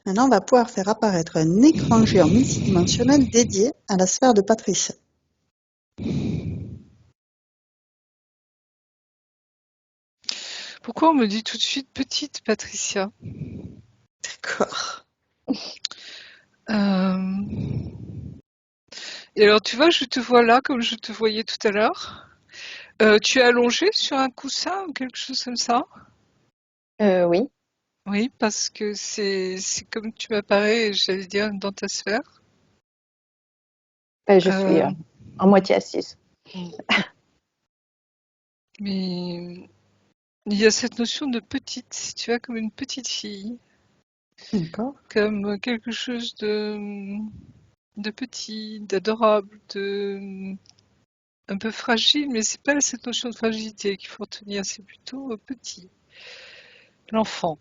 Maintenant, on va pouvoir faire apparaître un écran géant multidimensionnel dédié à la sphère de Patricia. Pourquoi on me dit tout de suite petite Patricia? D'accord. Euh, Et alors, tu vois, je te vois là comme je te voyais tout à l'heure. Tu es allongée sur un coussin ou quelque chose comme ça? Oui, Oui, parce que c'est comme tu m'apparais, j'allais dire, dans ta sphère. je suis Euh, en moitié assise. mais il y a cette notion de petite, tu vois, comme une petite fille, D'accord. comme quelque chose de petit, d'adorable, de un peu fragile, mais c'est pas cette notion de fragilité qu'il faut retenir, c'est plutôt petit. L'enfant,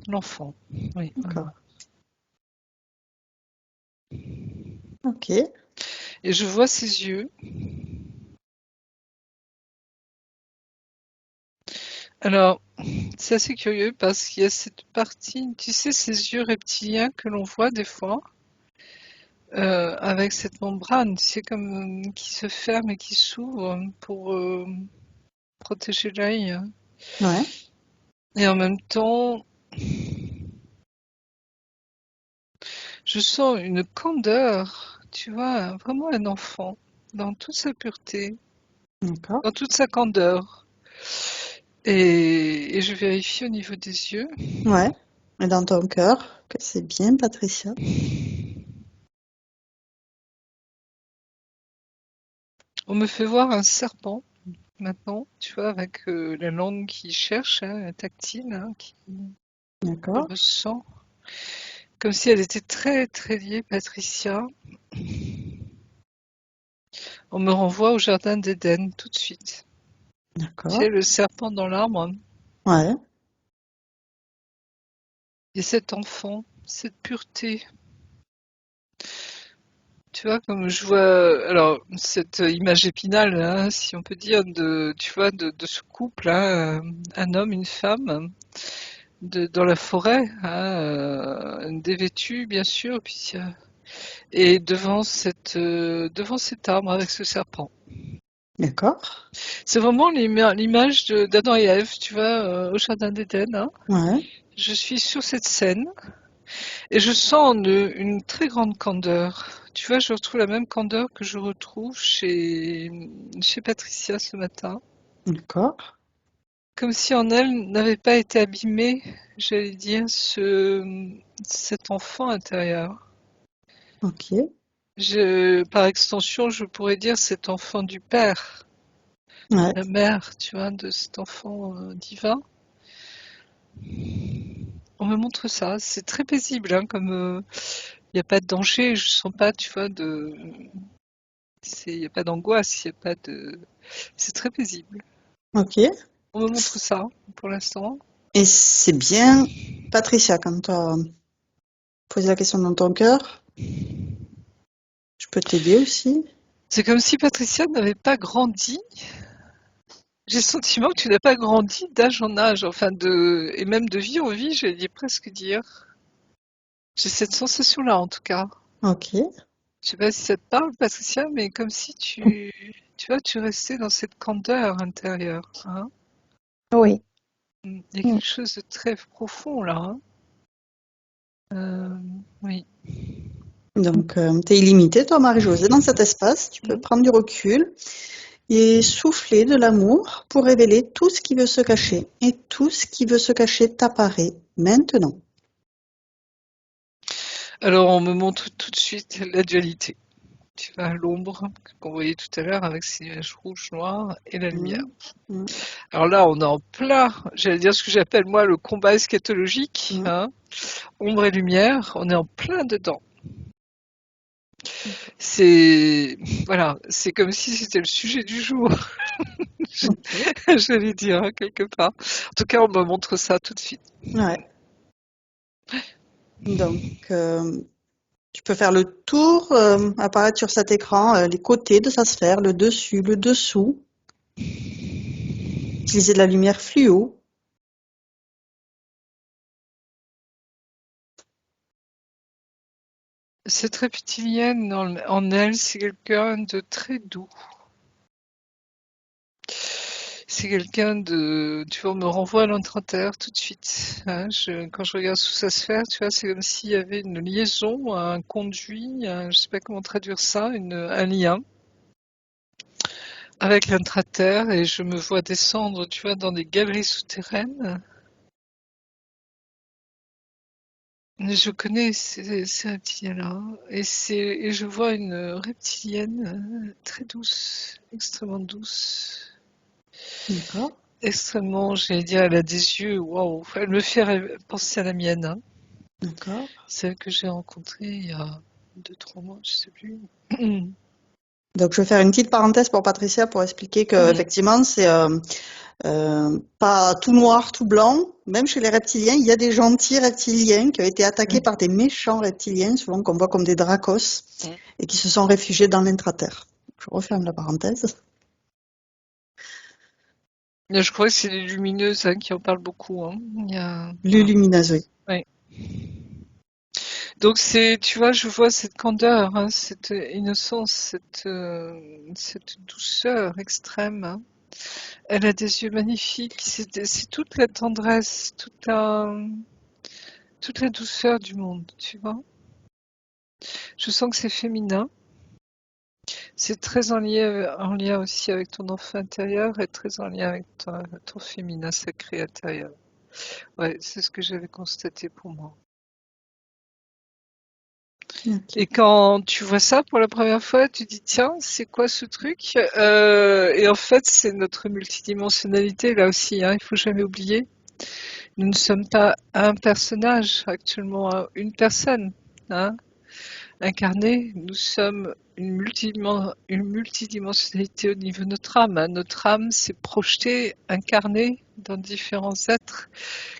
l'enfant, oui, D'accord. voilà. Ok. Et je vois ses yeux. Alors, c'est assez curieux parce qu'il y a cette partie, tu sais, ces yeux reptiliens que l'on voit des fois, avec cette membrane, tu sais, comme qui se ferme et qui s'ouvre pour protéger l'œil. Ouais. Et en même temps, je sens une candeur, tu vois, vraiment un enfant, dans toute sa pureté, D'accord. dans toute sa candeur. Et je vérifie au niveau des yeux. Ouais. Et dans ton cœur, que c'est bien, Patricia. On me fait voir un serpent maintenant, tu vois, avec la langue qui cherche, hein, tactile, hein, qui D'accord. ressent, comme si elle était très très liée, Patricia. On me renvoie au jardin d'Éden tout de suite. Tu D'accord. sais, le serpent dans l'arbre, Ouais. et cet enfant, cette pureté. Tu vois, comme je vois, alors cette image épinale, hein, si on peut dire, de, tu vois, de ce couple, hein, un homme, une femme, dans la forêt, hein, dévêtus bien sûr, puis et devant cet arbre avec ce serpent. D'accord. C'est vraiment l'image d'Adam et Ève, tu vois, au jardin d'Éden, hein. Ouais. Je suis sur cette scène et je sens une très grande candeur. Tu vois, je retrouve la même candeur que je retrouve chez Patricia ce matin. D'accord. Comme si en elle n'avait pas été abîmé, j'allais dire, cet enfant intérieur. Ok. Par extension, je pourrais dire cet enfant du père, de Ouais. la mère, tu vois, de cet enfant divin. On me montre ça, c'est très paisible, hein, comme il n'y a pas de danger, je sens pas, tu vois, il n'y a pas d'angoisse, il y a pas de, c'est très paisible. Ok. On me montre ça pour l'instant. Et c'est bien, Patricia, quand tu as posé la question dans ton cœur, je peux t'aider aussi. C'est comme si Patricia n'avait pas grandi. J'ai le sentiment que tu n'as pas grandi d'âge en âge, enfin et même de vie en vie, j'allais presque dire. J'ai cette sensation-là en tout cas. Ok. Je sais pas si ça te parle, Patricia, mais comme si tu vois, tu restais dans cette candeur intérieure, hein. Oui. Il y a Mm. quelque chose de très profond là, hein. Oui. Donc, tu es illimité, toi, Marie-Josée, dans cet espace. Tu peux prendre du recul et souffler de l'amour pour révéler tout ce qui veut se cacher. Et tout ce qui veut se cacher t'apparaît maintenant. Alors on me montre tout de suite la dualité. Tu vois, l'ombre qu'on voyait tout à l'heure avec ces nuages rouges, noirs et la lumière. Mm, mm, Alors là, on est en plein, j'allais dire ce que j'appelle moi le combat eschatologique, mm. hein, ombre et lumière, on est en plein dedans. D'accord. C'est voilà, c'est comme si c'était le sujet du jour, Ok. j'allais dire hein, quelque part. En tout cas, on me montre ça tout de suite. Ouais. Donc, tu peux faire le tour, apparaître sur cet écran, les côtés de sa sphère, le dessus, le dessous. Utiliser de la lumière fluo. Cette reptilienne en elle, c'est quelqu'un de très doux. C'est quelqu'un de, tu vois, on me renvoie à l'intra-terre tout de suite. Hein. Quand je regarde sous sa sphère, tu vois, c'est comme s'il y avait une liaison, un conduit, je sais pas comment traduire ça, un lien avec l'intra-terre, et je me vois descendre, tu vois, dans des galeries souterraines. Je connais ces reptiliens-là, et je vois une reptilienne très douce, extrêmement douce. D'accord. Extrêmement, j'allais dire, elle a des yeux, waouh, elle me fait penser à la mienne, hein. D'accord. Celle que j'ai rencontrée il y a 2-3 mois, je sais plus. Donc, je vais faire une petite parenthèse pour Patricia pour expliquer que, effectivement, c'est pas tout noir, tout blanc. Même chez les reptiliens, il y a des gentils reptiliens qui ont été attaqués par des méchants reptiliens, souvent qu'on voit comme des dracos, et qui se sont réfugiés dans l'intraterre. Je referme la parenthèse. Je crois que c'est les lumineuses, hein, qui en parlent beaucoup, hein. Lumineuse, oui. Ouais. Donc tu vois, je vois cette candeur, hein, cette innocence, cette douceur extrême, hein. Elle a des yeux magnifiques, c'est toute la tendresse, toute la douceur du monde, tu vois. Je sens que c'est féminin. C'est très en lien aussi avec ton enfant intérieur et très en lien avec ton féminin sacré intérieur. Ouais, c'est ce que j'avais constaté pour moi. Ok. Et quand tu vois ça pour la première fois, tu dis tiens, c'est quoi ce truc? Et en fait, c'est notre multidimensionnalité là aussi, hein, il faut jamais oublier. Nous ne sommes pas un personnage actuellement, hein, une personne, hein, incarnée. Nous sommes une multidimensionnalité au niveau de notre âme, hein. Notre âme s'est projetée, incarnée dans différents êtres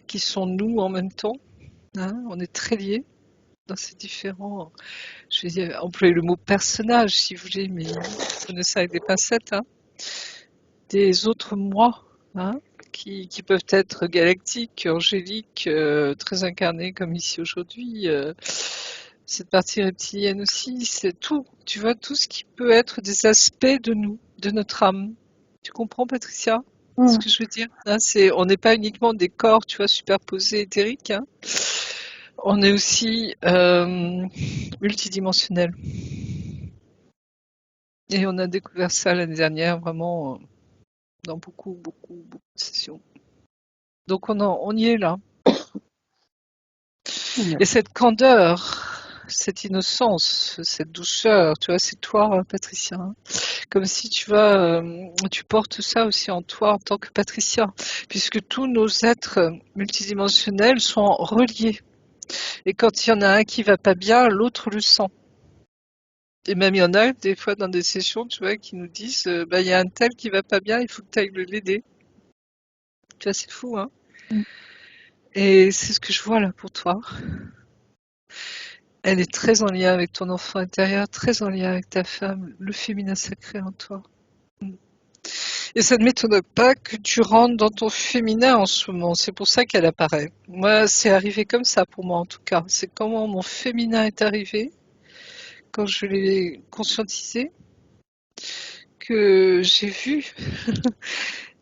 qui sont nous en même temps, hein. On est très liés dans ces différents. Je vais employer le mot personnage si vous voulez, mais prenez ça avec des pincettes, hein. Des autres moi, hein, qui peuvent être galactiques, angéliques, très incarnés comme ici aujourd'hui. Cette partie reptilienne aussi, c'est tout. Tu vois, tout ce qui peut être des aspects de nous, de notre âme. Tu comprends, Patricia, ce que je veux dire, hein, on n'est pas uniquement des corps, tu vois, superposés, éthériques, hein. On est aussi multidimensionnel. Et on a découvert ça l'année dernière, vraiment, dans beaucoup de sessions. Donc on y est là. Et cette candeur, cette innocence, cette douceur, tu vois, c'est toi, Patricia, hein. Comme si tu portes ça aussi en toi en tant que Patricia, puisque tous nos êtres multidimensionnels sont reliés. Et quand il y en a un qui va pas bien, l'autre le sent. Et même il y en a des fois dans des sessions, tu vois, qui nous disent, bah il y a un tel qui va pas bien, il faut que tu ailles l'aider. Tu vois, c'est fou, hein. Et c'est ce que je vois là pour toi. Elle est très en lien avec ton enfant intérieur, très en lien avec ta femme, le féminin sacré en toi. Et ça ne m'étonne pas que tu rentres dans ton féminin en ce moment. C'est pour ça qu'elle apparaît. Moi, c'est arrivé comme ça pour moi en tout cas. C'est comment mon féminin est arrivé, quand je l'ai conscientisé, que j'ai vu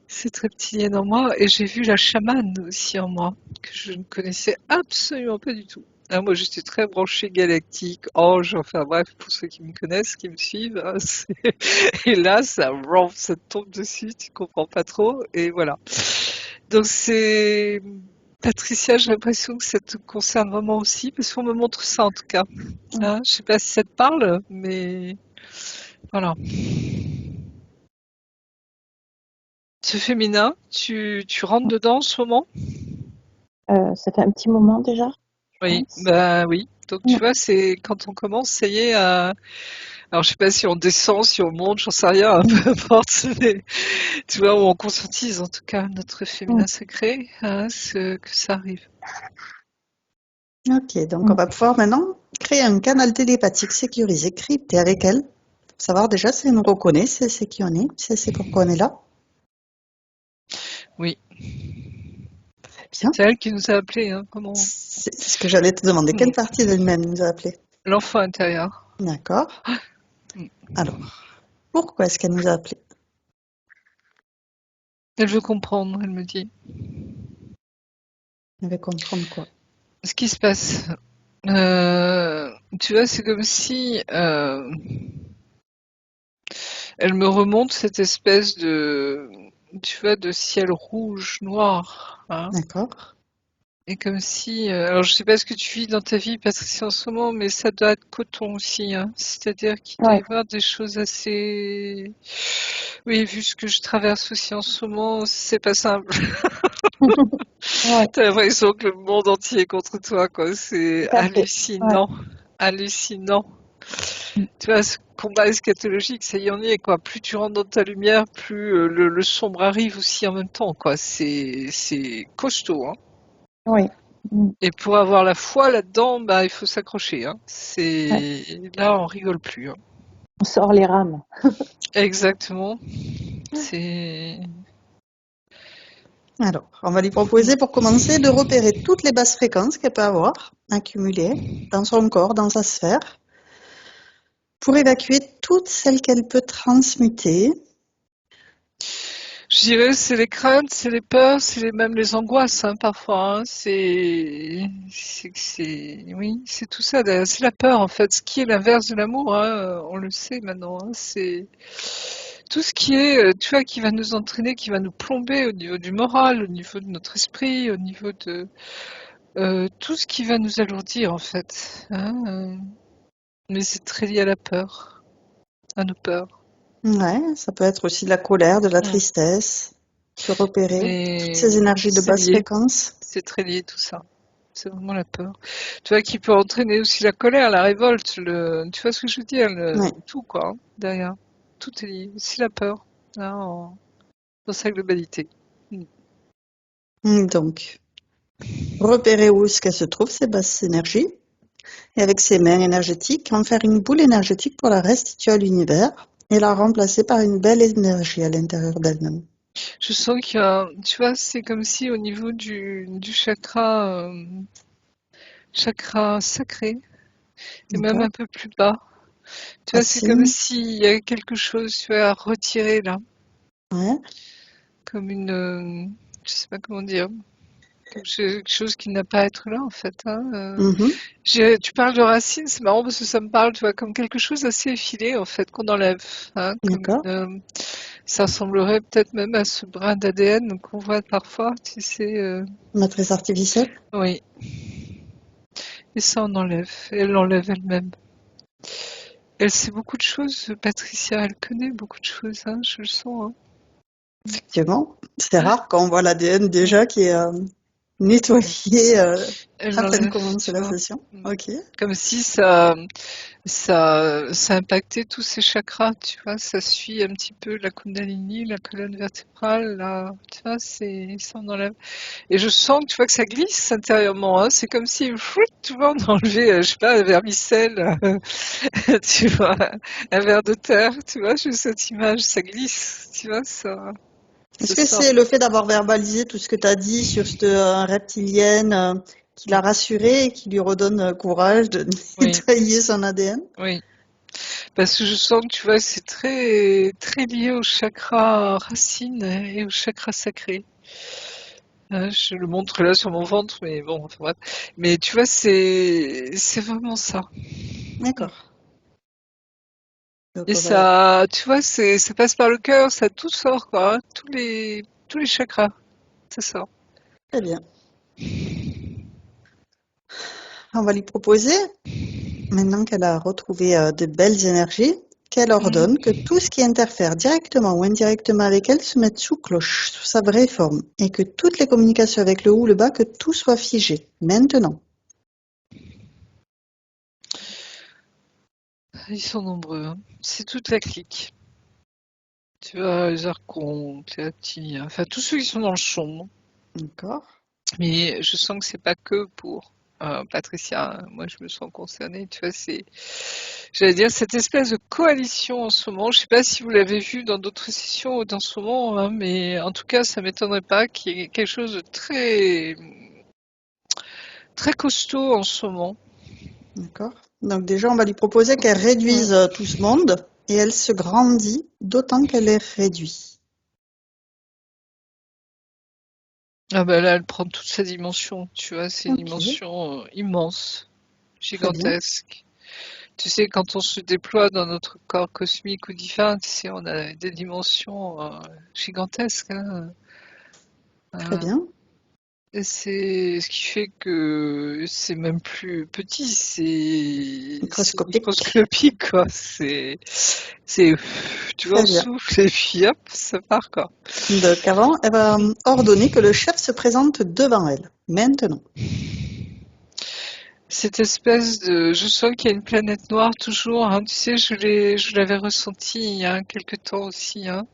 cette reptilienne en moi et j'ai vu la chamane aussi en moi, que je ne connaissais absolument pas du tout. Ah, moi, j'étais très branchée galactique, ange, enfin bref, pour ceux qui me connaissent, qui me suivent, hein, et là, ça tombe dessus, tu comprends pas trop, et voilà. Donc Patricia, j'ai l'impression que ça te concerne vraiment aussi, parce qu'on me montre ça en tout cas. Hein, je sais pas si ça te parle, mais voilà. Ce féminin, tu rentres dedans en ce moment? Ça fait un petit moment déjà, je Oui, pense. bah oui. Donc tu vois, c'est quand on commence, ça y est. Alors je sais pas si on descend, si on monte, j'en sais rien, peu importe. Mais, tu vois, où on conscientise en tout cas notre féminin sacré, hein, que ça arrive. Ok, donc on va pouvoir maintenant créer un canal télépathique sécurisé, crypté avec elle, pour savoir déjà si elle nous reconnaît, si elle sait qui on est, si elle sait pourquoi on est là. Oui, Très bien. c'est elle qui nous a appelés, hein, comment? C'est ce que j'allais te demander. Quelle partie d'elle-même nous a appelé? L'enfant intérieur. D'accord. Mm. Alors, pourquoi est-ce qu'elle nous a appelés? Elle veut comprendre, elle me dit. Elle veut comprendre quoi? Ce qui se passe. Tu vois, c'est comme si elle me remonte cette espèce de, tu vois, de ciel rouge, noir, hein. D'accord. Et comme si, alors je sais pas ce que tu vis dans ta vie, Patricia, en ce moment, mais ça doit être coton aussi, hein. C'est-à-dire qu'il doit y Ouais. avoir des choses assez, oui, vu ce que je traverse aussi en ce moment, c'est pas simple. Ouais, T'as l'impression que le monde entier est contre toi, quoi. C'est tout à fait. Ouais. hallucinant, hallucinant. Tu vois, ce combat eschatologique, ça y en est, quoi. Plus tu rentres dans ta lumière, plus le sombre arrive aussi en même temps, quoi. C'est costaud, hein. Oui. Mm. Et pour avoir la foi là-dedans, bah, il faut s'accrocher, hein. Ouais. Là, on rigole plus, hein. On sort les rames. Exactement. C'est, Alors, on va lui proposer pour commencer de repérer toutes les basses fréquences qu'elle peut avoir accumulées dans son corps, dans sa sphère, pour évacuer toutes celles qu'elle peut transmuter. je dirais, c'est les craintes, c'est les peurs, même les angoisses, hein, parfois, hein. Oui, c'est tout ça, d'ailleurs. C'est la peur, en fait. Ce qui est l'inverse de l'amour, hein, on le sait maintenant, hein. C'est tout ce qui est, tu vois, qui va nous entraîner, qui va nous plomber au niveau du moral, au niveau de notre esprit, au niveau de tout ce qui va nous alourdir, en fait, hein. Mais c'est très lié à la peur, à nos peurs. Ouais, ça peut être aussi de la colère, de la Mm. tristesse, de repérer toutes Mais ces énergies de c'est basse lié, fréquence. c'est très lié tout ça. C'est vraiment la peur. Tu vois, qui peut entraîner aussi la colère, la révolte, tu vois ce que je veux dire, Ouais. tout quoi, hein, derrière. Tout est lié. Aussi la peur, hein, dans sa globalité. Mm. Donc, repérer où est-ce qu'elle se trouve, ces basses énergies, et avec ses mains énergétiques, en faire une boule énergétique pour la restituer à l'univers et la remplacer par une belle énergie à l'intérieur d'elle-même. Je sens qu'il y a, tu vois, c'est comme si au niveau du chakra, chakra sacré, et même D'accord? un peu plus bas, tu vois, c'est comme Racine. s'il y a quelque chose, tu vois, à retirer là, Ouais. comme une, je sais pas comment dire, quelque chose qui n'a pas à être là en fait, hein. Mhm. Tu parles de racines, c'est marrant parce que ça me parle, tu vois, comme quelque chose assez effilé en fait qu'on enlève, hein, comme D'accord. ça ressemblerait peut-être même à ce brin d'ADN qu'on voit parfois, tu sais. Matrice artificielle. Oui, et ça on enlève, et elle l'enlève elle-même. Elle sait beaucoup de choses, Patricia, elle connaît beaucoup de choses, hein, je le sens, hein. Effectivement. C'est rare quand on voit l'ADN déjà qui est nettoyé Elle à peine l'enlève, commencer tu la vois. session. Ok. Comme si ça impactait tous ces chakras, tu vois, ça suit un petit peu la Kundalini, la colonne vertébrale, tu vois, ça en enlève. Et je sens, tu vois, que ça glisse intérieurement, hein, c'est comme si, fouit, tu vois, on enlevait, je sais pas, un vermicelle, tu vois, un verre de terre, tu vois, j'ai cette image, ça glisse, tu vois, ça Est-ce que sort. c'est le fait d'avoir verbalisé tout ce que tu as dit sur cette reptilienne qui l'a rassurée et qui lui redonne courage de Oui, nettoyer son ADN? oui. Parce que je sens que, tu vois, c'est très, très lié au chakra racine et au chakra sacré. Je le montre là sur mon ventre, mais bon, enfin, bref. Mais tu vois, c'est vraiment ça. D'accord. Donc Et on va... ça, tu vois, ça passe par le cœur, ça tout sort, quoi, hein. Tous les chakras, ça sort. Très bien. On va lui proposer, maintenant qu'elle a retrouvé de belles énergies, qu'elle ordonne que Mm. tout ce qui interfère directement ou indirectement avec elle se mette sous cloche, sous sa vraie forme, et que toutes les communications avec le haut ou le bas, que tout soit figé. Maintenant. Ils sont nombreux, hein. C'est toute la clique. Tu vois, les archontes, les Ati, enfin tous ceux qui sont dans le son. D'accord. Mais je sens que c'est pas que pour Patricia, hein. Moi, je me sens concernée. Tu vois, j'allais dire, cette espèce de coalition en ce moment. Je sais pas si vous l'avez vu dans d'autres sessions ou dans ce moment, hein, mais en tout cas, ça m'étonnerait pas qu'il y ait quelque chose de très, très costaud en ce moment. D'accord. Donc déjà, on va lui proposer qu'elle réduise tout ce monde et elle se grandit d'autant qu'elle est réduite. Ah bah là, elle prend toute sa dimension, tu vois, c'est une Ok, dimension immense, très bien. gigantesque. Tu sais, quand on se déploie dans notre corps cosmique ou divin, tu sais, on a des dimensions gigantesques, hein. Très Euh, bien. et c'est ce qui fait que c'est même plus petit, c'est Microscopique. microscopique, quoi. C'est, tu vois, Très on bien. souffle et puis hop, ça part, quoi. Donc avant, elle va ordonner que le chef se présente devant elle. Maintenant. Cette espèce de, je sens qu'il y a une planète noire toujours, hein. Tu sais, je l'avais ressenti il y a quelque temps aussi, hein.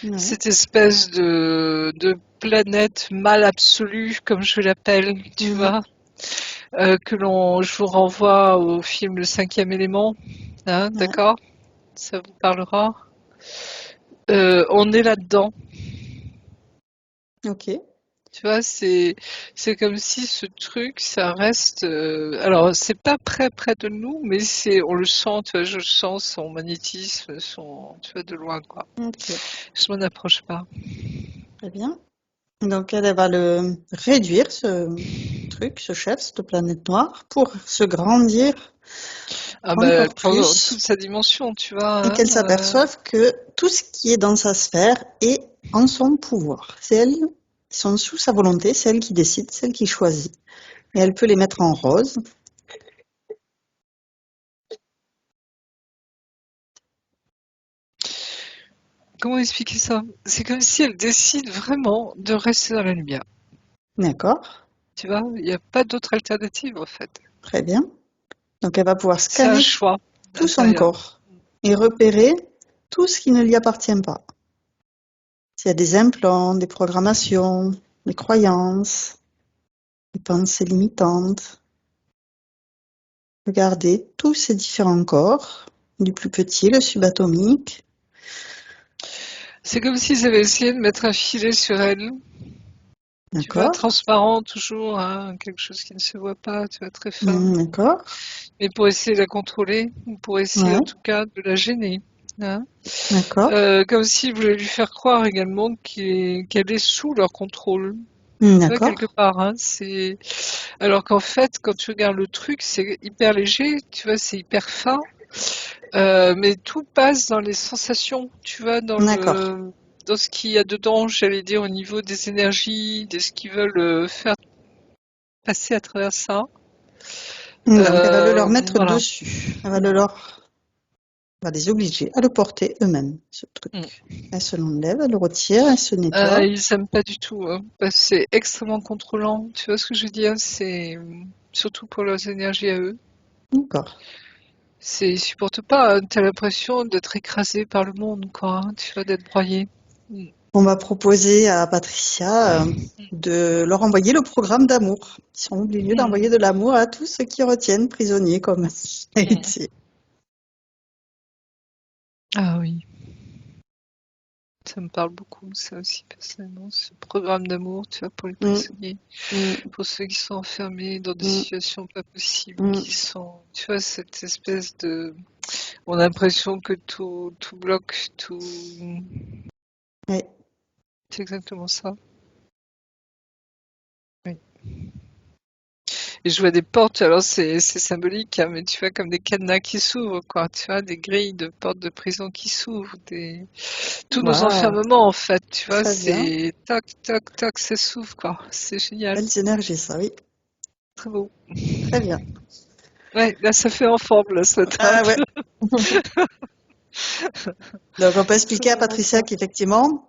Ouais. Cette espèce de planète mal absolue, comme je l'appelle, tu Mhm. vois, je vous renvoie au film Le Cinquième Élément, hein, Ouais. d'accord? Ça vous parlera. On est là-dedans. Ok. Tu vois, c'est comme si ce truc, ça reste. Alors, c'est pas près de nous, mais on le sent. Tu vois, je sens son magnétisme, tu vois, de loin, quoi. Ok. Je m'en approche pas. Très bien. Donc elle va le réduire, ce truc, ce chef, cette planète noire, pour se grandir Ah bah, elle encore prend toute plus sa dimension, tu vois. et qu'elle Hein, s'aperçoive que tout ce qui est dans sa sphère est en son pouvoir. C'est elles qui sont sous sa volonté, c'est elle qui décide, c'est elle qui choisit. Et elle peut les mettre en rose. comment expliquer ça? C'est comme si elle décide vraiment de rester dans la lumière. D'accord, Tu vois, il n'y a pas d'autre alternative en fait. très bien. Donc elle va pouvoir C'est un scanner choix tout son intérieur. corps et repérer tout ce qui ne lui appartient pas. S'il y a des implants, des programmations, des croyances, des pensées limitantes, regardez tous ces différents corps, du plus petit, le subatomique. C'est comme s'ils avaient essayé de mettre un filet sur elle, tu vois, D'accord, transparent toujours, hein, quelque chose qui ne se voit pas, tu vois, très fin. d'accord, Mais pour essayer de la contrôler, ou pour essayer en ouais, tout cas de la gêner. Hein. d'accord, Comme s'ils voulaient lui faire croire également qu'elle est sous leur contrôle. Tu vois, quelque d'accord, part, hein, alors qu'en fait, quand tu regardes le truc, c'est hyper léger, tu vois, c'est hyper fin, mais tout passe dans les sensations, tu vois, d'accord. dans ce qu'il y a dedans, j'allais dire, au niveau des énergies, de ce qu'ils veulent faire passer à travers ça. Donc elle va le leur mettre Voilà. dessus. Elle va les obliger à le porter eux-mêmes, ce Mm. truc. Elle se l'enlève, elle le retire, elle se nettoie. Ils aiment pas du tout, hein, parce que c'est extrêmement contrôlant. Tu vois ce que je veux dire? C'est surtout pour leurs énergies à eux. D'accord. Ils supportent pas. Hein. T'as l'impression d'être écrasé par le monde, quoi. Hein, tu vois, d'être broyé. Mm. On va proposer à Patricia de leur envoyer le programme d'amour. Ils sont obligés Mm. d'envoyer de l'amour à tous ceux qui retiennent prisonniers comme Mm. héritiers. Ah oui, ça me parle beaucoup, ça aussi, personnellement, ce programme d'amour, tu vois, pour les Mm, prisonniers, mm, pour ceux qui sont enfermés dans des mm, situations pas possibles, mm. qui sont, tu vois, cette espèce de, on a l'impression que tout bloque, tout, Ouais. c'est exactement ça. Oui. Et je vois des portes, alors c'est symbolique, hein, mais tu vois, comme des cadenas qui s'ouvrent, quoi, tu vois, des grilles de portes de prison qui s'ouvrent, tous nos Waouh, enfermements, en fait, tu vois, très bien. c'est toc, toc, toc, ça s'ouvre, quoi. C'est génial, Belles énergies, ça, oui. très beau. Très bien. Ouais, là, ça fait en forme, là, cette Ah table. ouais. Donc on peut C'est expliquer à vraiment ça. Patricia qu'effectivement,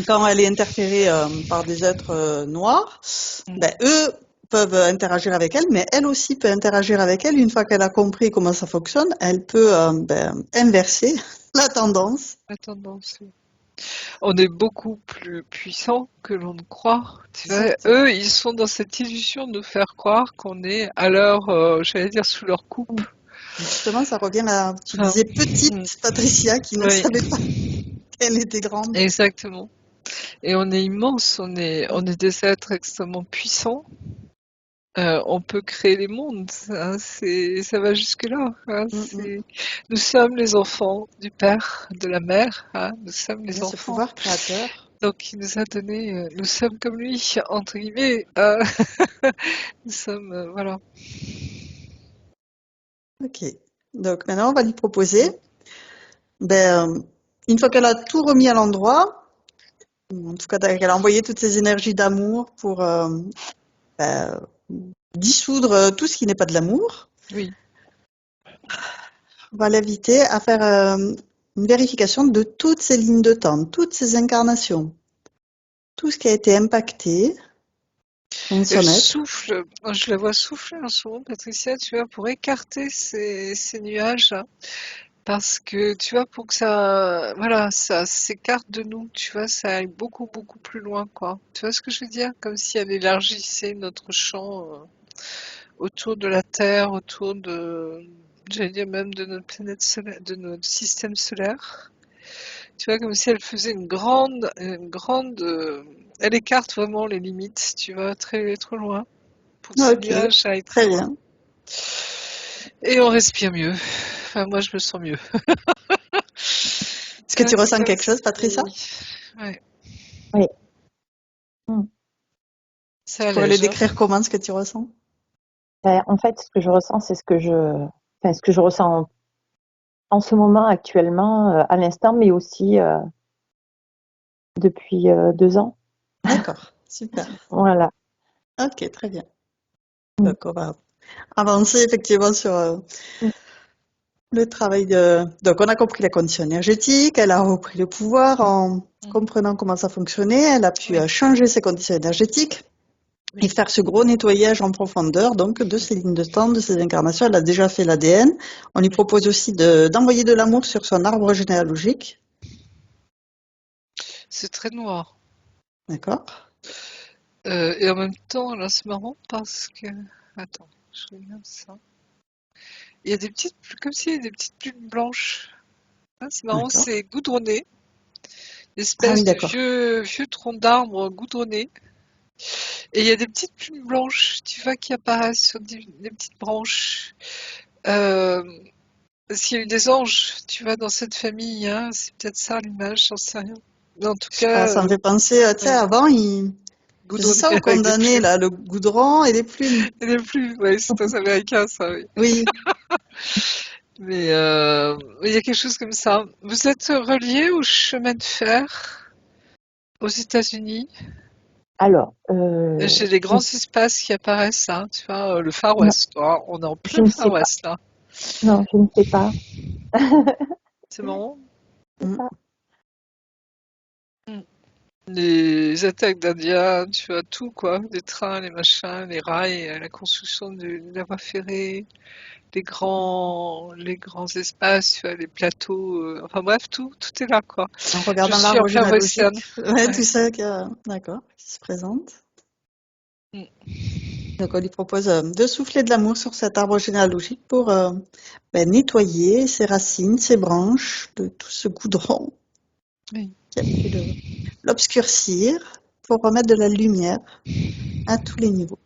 quand elle est interférée par des êtres noirs, Mm. ben, eux peuvent interagir avec elle, mais elle aussi peut interagir avec elle. Une fois qu'elle a compris comment ça fonctionne, elle peut inverser la tendance. La tendance. On est beaucoup plus puissant que l'on ne croit. Tu vois, Exactement. eux, ils sont dans cette illusion de nous faire croire qu'on est à leur, j'allais dire, sous leur coupe. Justement, ça revient à, tu Enfin, disais petite Patricia qui ne oui, savait pas qu'elle était grande. exactement. Et on est immense, on est des êtres extrêmement puissants, on peut créer les mondes, hein, ça va jusque-là, hein, Mm. nous sommes les enfants du Père, de la Mère, hein, nous sommes Il y les a ce enfants. pouvoir créateur. Donc il nous a donné, nous sommes comme lui, entre guillemets, nous sommes, voilà. Ok. Donc maintenant, on va lui proposer, une fois qu'elle a tout remis à l'endroit, en tout cas qu'elle a envoyé toutes ses énergies d'amour pour ben, dissoudre tout ce qui n'est pas de l'amour, Oui. on va l'inviter à faire une vérification de toutes ces lignes de temps, toutes ces incarnations, tout ce qui a été impacté dans son Elle être. souffle, je la vois souffler en ce moment, Patricia, tu vois, pour écarter ces nuages-là. Parce que, tu vois, pour que ça, voilà, ça s'écarte de nous, tu vois, ça aille beaucoup, beaucoup plus loin, quoi. Tu vois ce que je veux dire? Comme si elle élargissait notre champ autour de la Terre, autour de, j'allais dire même de notre planète solaire, de notre système solaire. Tu vois, comme si elle faisait elle écarte vraiment les limites, tu vois, trop loin, pour que ces Ok, nuages aillent très très loin. bien. Et on respire mieux. Enfin, moi, je me sens mieux. Est-ce Tu que vois, tu c'est ressens comme quelque chose, Patricia? si, ouais, Oui. Mm. ça Tu pourrais le allège, hein. décrire comment, ce que tu ressens? En fait, ce que je ressens, c'est ce que je ressens en ce moment, actuellement, à l'instant, mais aussi depuis 2 ans. D'accord, super. Voilà. Ok, très bien. Mm. Donc, on va avancer effectivement sur Mm. le travail de... Donc, on a compris la condition énergétique, elle a repris le pouvoir en Mhm. comprenant comment ça fonctionnait, elle a pu Oui, changer ses conditions énergétiques et oui, faire ce gros nettoyage en profondeur, donc, de ses lignes de temps, de ses incarnations. Elle a déjà fait l'ADN. On lui oui. propose aussi d'envoyer de l'amour sur son arbre généalogique. C'est très noir. D'accord? Et en même temps, là, c'est marrant parce que, attends, je regarde ça. Il y a des petites, comme s'il y avait des petites plumes blanches. Ah, c'est marrant, D'accord. c'est goudronné, une Ah oui, espèce de d'accord. vieux tronc d'arbre goudronné. Et il y a des petites plumes blanches, tu vois, qui apparaissent sur des petites branches. Euh, Parce qu'il y a eu des anges, tu vois, dans cette famille, hein, c'est peut-être ça l'image, j'en sais rien. Mais en tout Je sais pas, cas, ça me fait penser, tu sais, ouais, avant, ils faisaient goudronné ça aux avec des condamnés, plumes. là, le goudron et les plumes. Et des plumes, ouais, c'est très américain, ça, oui. Oui. Mais il y a quelque chose comme ça. Vous êtes relié au chemin de fer aux États-Unis? Alors, J'ai des grands espaces qui apparaissent, hein, tu vois, le Far non, West, hein, on est en je plein ne Far sais pas. West, là. Non, je ne sais pas. C'est marrant. C'est Mm. pas. Mm. Les attaques d'Indiens, tu vois, tout, quoi. Les trains, les machins, les rails, la construction de la voie ferrée, les grands espaces, tu vois, les plateaux, enfin bref, tout est là, quoi. En Je regardant suis en l'arbre plein western. généalogique, ouais, tout Ouais. ça d'accord, qui se présente. Mm. Donc, on lui propose de souffler de l'amour sur cet arbre généalogique pour nettoyer ses racines, ses branches, de tout ce goudron Oui. qui a pu l'obscurcir pour remettre de la lumière à tous les niveaux.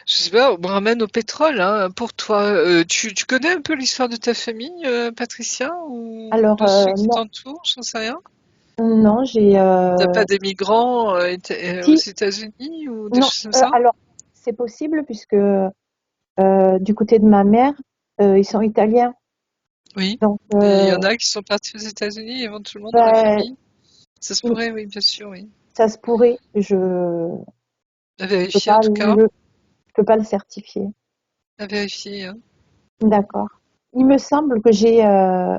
Je sais pas, on me ramène au pétrole, hein, pour toi. Tu connais un peu l'histoire de ta famille, Patricia, ou Alors, de ceux qui non, t'entourent, j'en sais rien? non, T'as pas des migrants aux si, États-Unis ou des non, choses comme ça? alors, c'est possible puisque du côté de ma mère, ils sont italiens. Oui. Donc, Et il y en a qui sont partis aux États-Unis éventuellement dans la ben, famille? Ça se pourrait, oui, bien sûr, oui. ça se pourrait. À Peux vérifier en pas tout cas, je peux pas le certifier. à vérifier, hein. D'accord. Il me semble que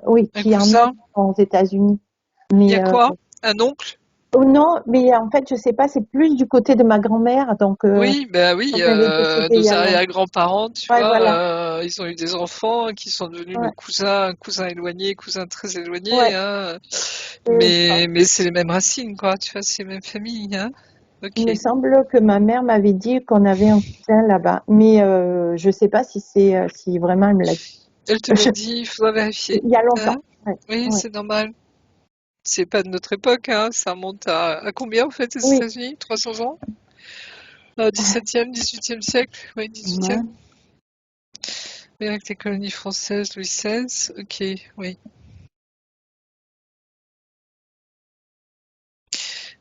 oui, Un qu'il y en a cousin? qui sont aux États-Unis. Il y a Mais quoi? Un oncle? oh non, mais en fait, je sais pas, c'est plus du côté de ma grand-mère, donc Oui, ben oui, comme elle est décédée il y nos a longtemps. arrière-grands-parents, tu Ouais, voilà. vois, ils ont eu des enfants qui sont devenus Ouais, nos cousins, un cousin éloigné, cousin très éloigné, ouais, hein. c'est ça. Mais c'est les mêmes racines, quoi, tu vois, c'est les mêmes familles, hein. Il Ok. me semble que ma mère m'avait dit qu'on avait un cousin là-bas, mais je sais pas si vraiment elle me l'a dit. Elle te l'a dit, il faudra vérifier. Il y a longtemps. Hein? Ouais, Oui, ouais. c'est normal. c'est pas de notre époque, hein, ça remonte à combien en fait aux Oui. États-Unis? 300 ans? 17e, 18e siècle? Oui, 18e. Ouais. Oui, avec les colonies françaises, Louis XVI. Ok, oui.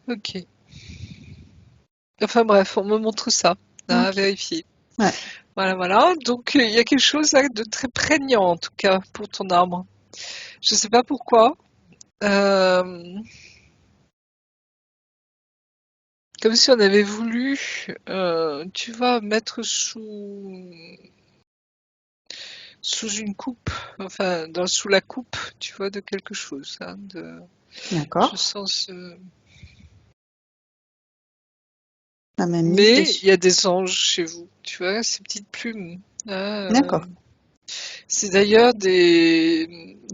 Ok. Enfin bref, on me montre ça à Ok. vérifier. Ouais. Voilà, voilà. Donc il y a quelque chose là de très prégnant en tout cas pour ton arbre. Je sais pas pourquoi. Euh, Comme si on avait voulu, tu vois, mettre sous une coupe, enfin sous la coupe, tu vois, de quelque chose. Hein, je D'accord. sens. La même mise Mais il y dessus. a des anges chez vous, tu vois, ces petites plumes. Hein, D'accord. c'est d'ailleurs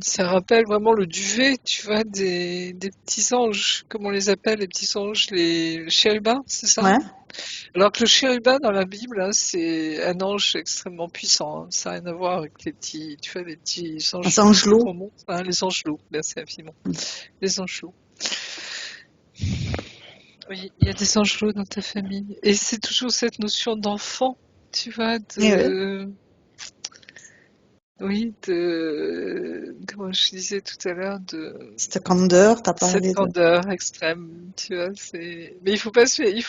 ça rappelle vraiment le duvet, tu vois, des petits anges, comme on les appelle, les petits anges, les chérubins, c'est ça? Ouais. Alors que le chérubin dans la Bible, hein, c'est un ange extrêmement puissant. Hein. Ça n'a rien à voir avec les petits, tu vois, les petits anges Un doux angelot. qu'on monte, hein, les angelots. Merci infiniment. Les angelots. Oui, il y a des angelots dans ta famille. Et c'est toujours cette notion d'enfant, tu vois, Eh oui. oui, comment je disais tout à l'heure, de Cette candeur, t'as cette parlé de. candeur extrême, tu vois, mais il faut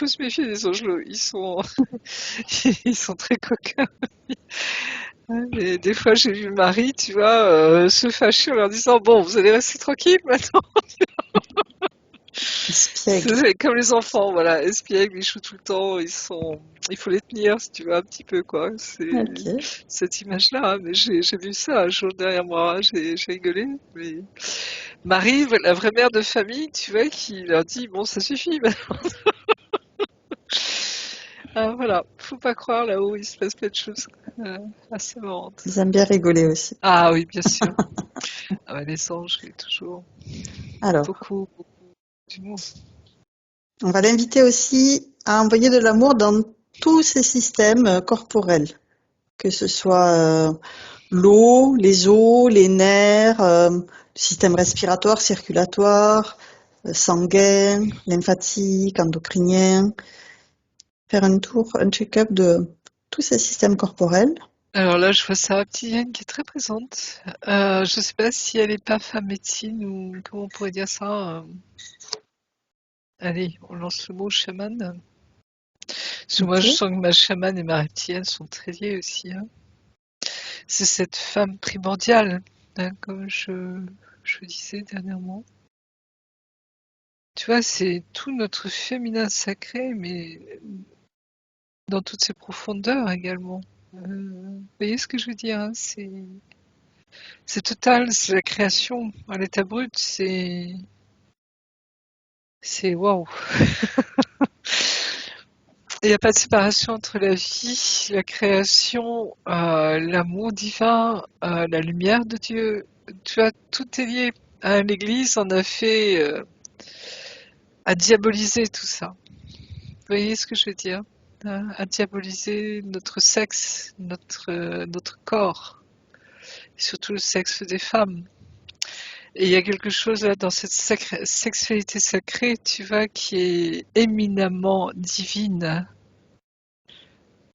se méfier des angelots. Ils sont très coquins. Ouais, et des fois, j'ai vu Marie, tu vois, se fâcher en leur disant, bon, vous allez rester tranquille maintenant. Espiègle. C'est comme les enfants, voilà, espiègles, ils jouent tout le temps, il faut les tenir, si tu veux, un petit peu, quoi. C'est Ok. cette image-là, hein, mais j'ai vu ça un jour derrière moi, hein, j'ai rigolé. Mais Marie, la vraie mère de famille, tu vois, qui leur dit, bon, ça suffit, maintenant. Ah, voilà, faut pas croire là-haut, il se passe plein de choses assez marrantes. Ils aiment bien rigoler aussi. Ah oui, bien sûr. Ah ouais, les anges, oui, toujours. Alors, Beaucoup, beaucoup d'humour. on va l'inviter aussi à envoyer de l'amour dans tous ses systèmes corporels, que ce soit l'eau, les os, les nerfs, le système respiratoire, circulatoire, sanguin, lymphatique, endocrinien. Faire un tour, un check-up de tous ces systèmes corporels. Alors là, je vois Sarah Petityanne qui est très présente. Je ne sais pas si elle n'est pas femme médecine ou comment on pourrait dire ça. Allez, on lance le mot chaman. Parce que moi, Ok. je sens que ma chamane et ma reptilienne sont très liées aussi. Hein. C'est cette femme primordiale, hein, comme je disais dernièrement. Tu vois, c'est tout notre féminin sacré, mais dans toutes ses profondeurs également. Vous voyez ce que je veux dire, hein, c'est total, c'est la création à l'état brut, c'est waouh. Il n'y a pas de séparation entre la vie, la création, l'amour divin, la lumière de Dieu. Tu vois, tout est lié. Hein, L'Église en a fait à diaboliser tout ça. Vous voyez ce que je veux dire? Hein, à diaboliser notre sexe, notre corps, et surtout le sexe des femmes. Et il y a quelque chose là dans cette sexualité sacrée, tu vois, qui est éminemment divine.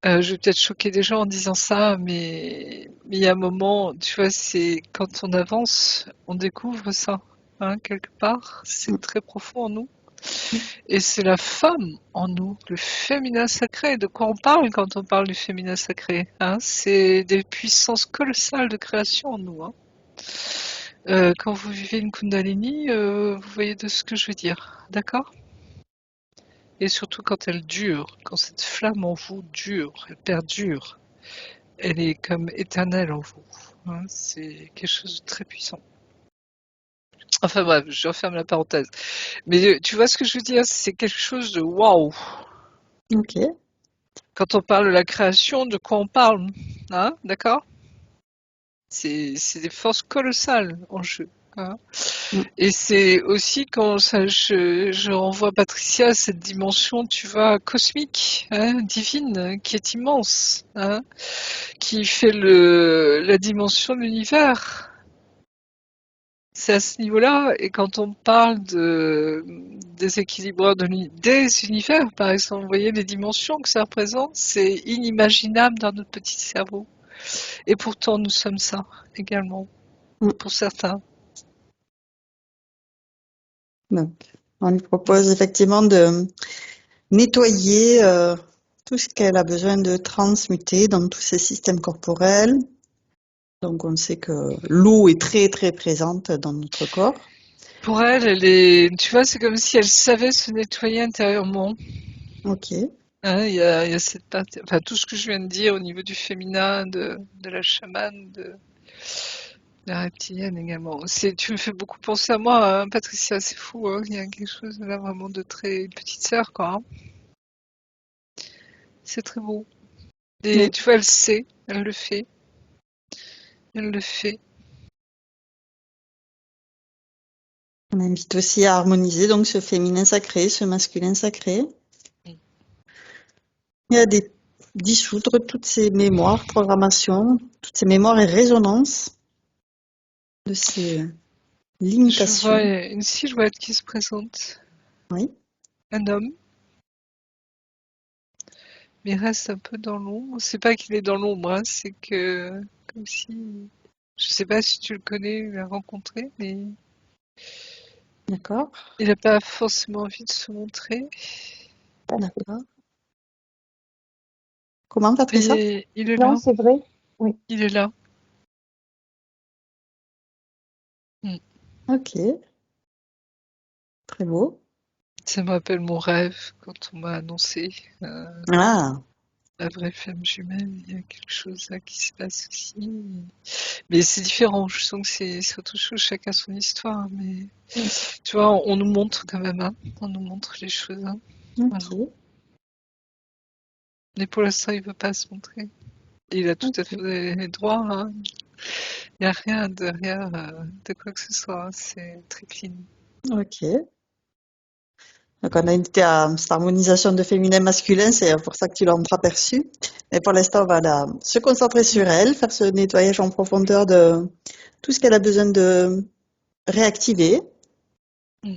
Je vais peut-être choquer des gens en disant ça, mais il y a un moment, tu vois, c'est quand on avance, on découvre ça, hein, quelque part. C'est très profond en nous. Et c'est la femme en nous, le féminin sacré. De quoi on parle quand on parle du féminin sacré, hein? C'est des puissances colossales de création en nous. Hein. Quand vous vivez une Kundalini, vous voyez de ce que je veux dire, d'accord? Et surtout quand elle dure, quand cette flamme en vous dure, elle perdure, elle est comme éternelle en vous. Hein, c'est quelque chose de très puissant. Enfin bref, je referme la parenthèse. Mais tu vois ce que je veux dire? C'est quelque chose de waouh. Ok. Quand on parle de la création, de quoi on parle? Hein, d'accord? C'est des forces colossales en jeu. Hein. Mm. Et c'est aussi quand je renvoie Patricia à cette dimension, tu vois, cosmique, hein, divine, qui est immense, hein, qui fait la dimension de l'univers. C'est à ce niveau-là, et quand on parle de déséquilibre des univers, par exemple, vous voyez les dimensions que ça représente, c'est inimaginable dans notre petit cerveau. Et pourtant, nous sommes ça également, Mm. pour certains. Donc, on lui propose effectivement de nettoyer tout ce qu'elle a besoin de transmuter dans tous ses systèmes corporels. Donc, on sait que l'eau est très très présente dans notre corps. Pour elle, elle est, tu vois, c'est comme si elle savait se nettoyer intérieurement. Ok, Hein, il y a cette partie, enfin, tout ce que je viens de dire au niveau du féminin, de la chamane, de la reptilienne également. Tu me fais beaucoup penser à moi, hein, Patricia, c'est fou, hein, il y a quelque chose là vraiment de très une petite sœur, quoi. Hein. C'est très beau. Et oui. tu vois, elle sait, elle le fait, elle le fait. On invite aussi à harmoniser donc ce féminin sacré, ce masculin sacré. Il y a dissoudre toutes ces mémoires, programmations, toutes ces mémoires et résonances de ces Je vois limitations. une silhouette qui se présente, Oui, un homme, mais il reste un peu dans l'ombre. C'est pas qu'il est dans l'ombre, hein, c'est que comme si, je sais pas si tu le connais, ou l'as rencontré, mais d'accord, il n'a pas forcément envie de se montrer. d'accord. Comment t'as fait ça? Et il est Non, là, c'est vrai. Oui. il est là. Mm. Ok, très beau. Ça me rappelle mon rêve quand on m'a annoncé Ah, la vraie femme jumelle. Il y a quelque chose là qui se passe aussi. Mais c'est différent, je sens que c'est autre chose, chacun son histoire. Mais Mm. tu vois, on nous montre quand même, hein, on nous montre les choses. Hein, voilà. ok, Mais pour l'instant, il veut pas se montrer. Il a tout à ok, fait les droits. Hein. Il n'y a rien derrière de quoi que ce soit. Hein. C'est très clean. ok. Donc on a invité à cette harmonisation de féminin masculin, c'est pour ça que tu l'as entreaperçu. Mais pour l'instant, on va se concentrer sur elle, faire ce nettoyage en profondeur de tout ce qu'elle a besoin de réactiver Mm.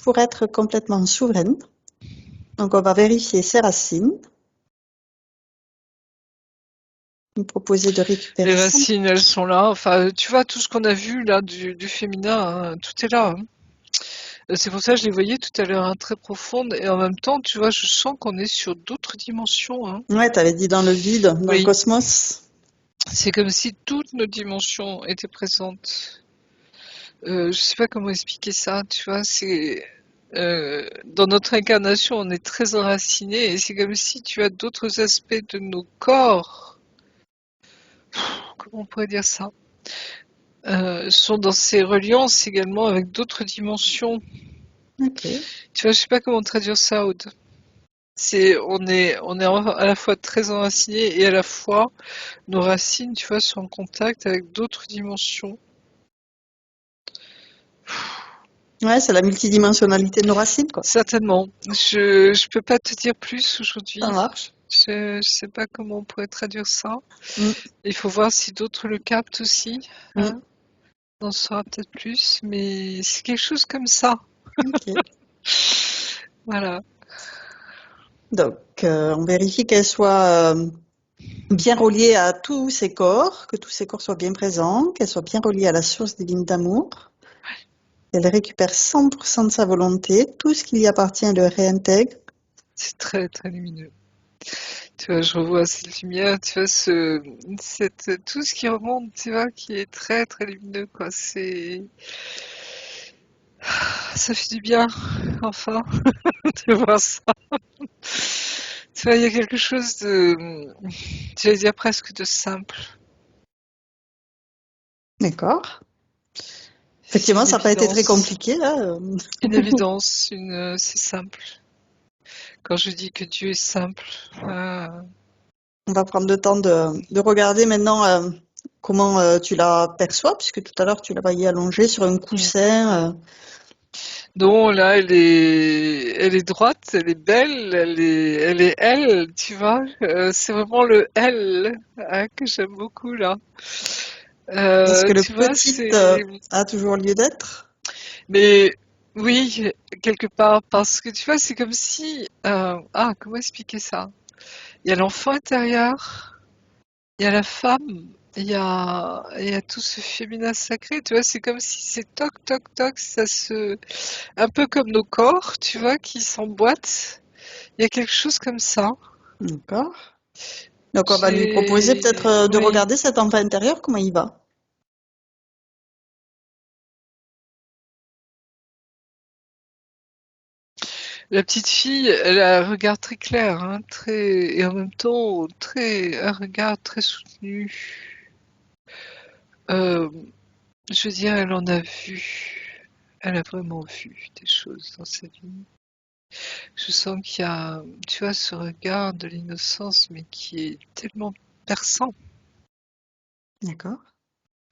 pour être complètement souveraine. Donc on va vérifier ses racines, lui proposer de récupérer Les son... racines, elles sont là. Enfin, tu vois, tout ce qu'on a vu là du féminin, hein, tout est là. Hein. C'est pour ça que je les voyais tout à l'heure hein, très profondes. Et en même temps, tu vois, je sens qu'on est sur d'autres dimensions. Hein. Ouais, t'avais dit dans le vide, dans le Oui, cosmos. c'est comme si toutes nos dimensions étaient présentes. Je sais pas comment expliquer ça, tu vois, c'est dans notre incarnation, on est très enraciné et c'est comme si tu as d'autres aspects de nos corps, comment on pourrait dire ça, sont dans ces reliances également avec d'autres dimensions. Ok. Tu vois, je sais pas comment traduire ça, Aude. On est à la fois très enraciné et à la fois nos racines, tu vois, sont en contact avec d'autres dimensions. Ouais, c'est la multidimensionnalité de nos racines, quoi. Certainement. Je peux pas te dire plus Ça aujourd'hui. marche. Je sais pas comment on pourrait traduire ça. Mm, Il faut voir si d'autres le captent aussi. mm, Hein. On en saura peut-être plus, mais c'est quelque chose comme ça. ok. Voilà. Donc, on vérifie qu'elle soit bien reliée à tous ses corps, que tous ses corps soient bien présents, qu'elle soit bien reliée à la source divine d'amour. Elle récupère 100% de sa volonté, tout ce qui lui appartient, elle le réintègre. C'est très très lumineux. Tu vois, je revois cette lumière, tu vois, tout ce qui remonte, tu vois, qui est très très lumineux, quoi. Ça fait du bien, enfin, de voir ça. Tu vois, il y a quelque chose j'allais dire presque de simple. D'accord. C'est Effectivement, une ça n'a pas été très évidence. compliqué, là. Une évidence, c'est simple. Quand je dis que Dieu est simple, On va prendre le temps de regarder maintenant comment tu la perçois, puisque tout à l'heure tu la voyais allongée sur un coussin. non, là, elle est droite, elle est belle, elle, tu vois. C'est vraiment le elle hein, que j'aime beaucoup là. Est-ce que le Tu vois, petit c'est... a toujours lieu d'être? Mais oui, quelque part, parce que tu vois, c'est comme si... comment expliquer ça? Il y a l'enfant intérieur, il y a la femme, il y a tout ce féminin sacré, tu vois, c'est comme si c'est toc, toc, toc, ça se... Un peu comme nos corps, tu vois, qui s'emboîtent. Il y a quelque chose comme ça. D'accord. Donc on va lui proposer peut-être de Oui, regarder cet enfant intérieur, comment il va. la petite fille, elle a un regard très clair, hein, très... et en même temps, un regard très soutenu. Euh, je veux dire, elle en a vu. Elle a vraiment vu des choses dans sa vie. Je sens qu'il y a, tu vois, ce regard de l'innocence, mais qui est tellement perçant. D'accord.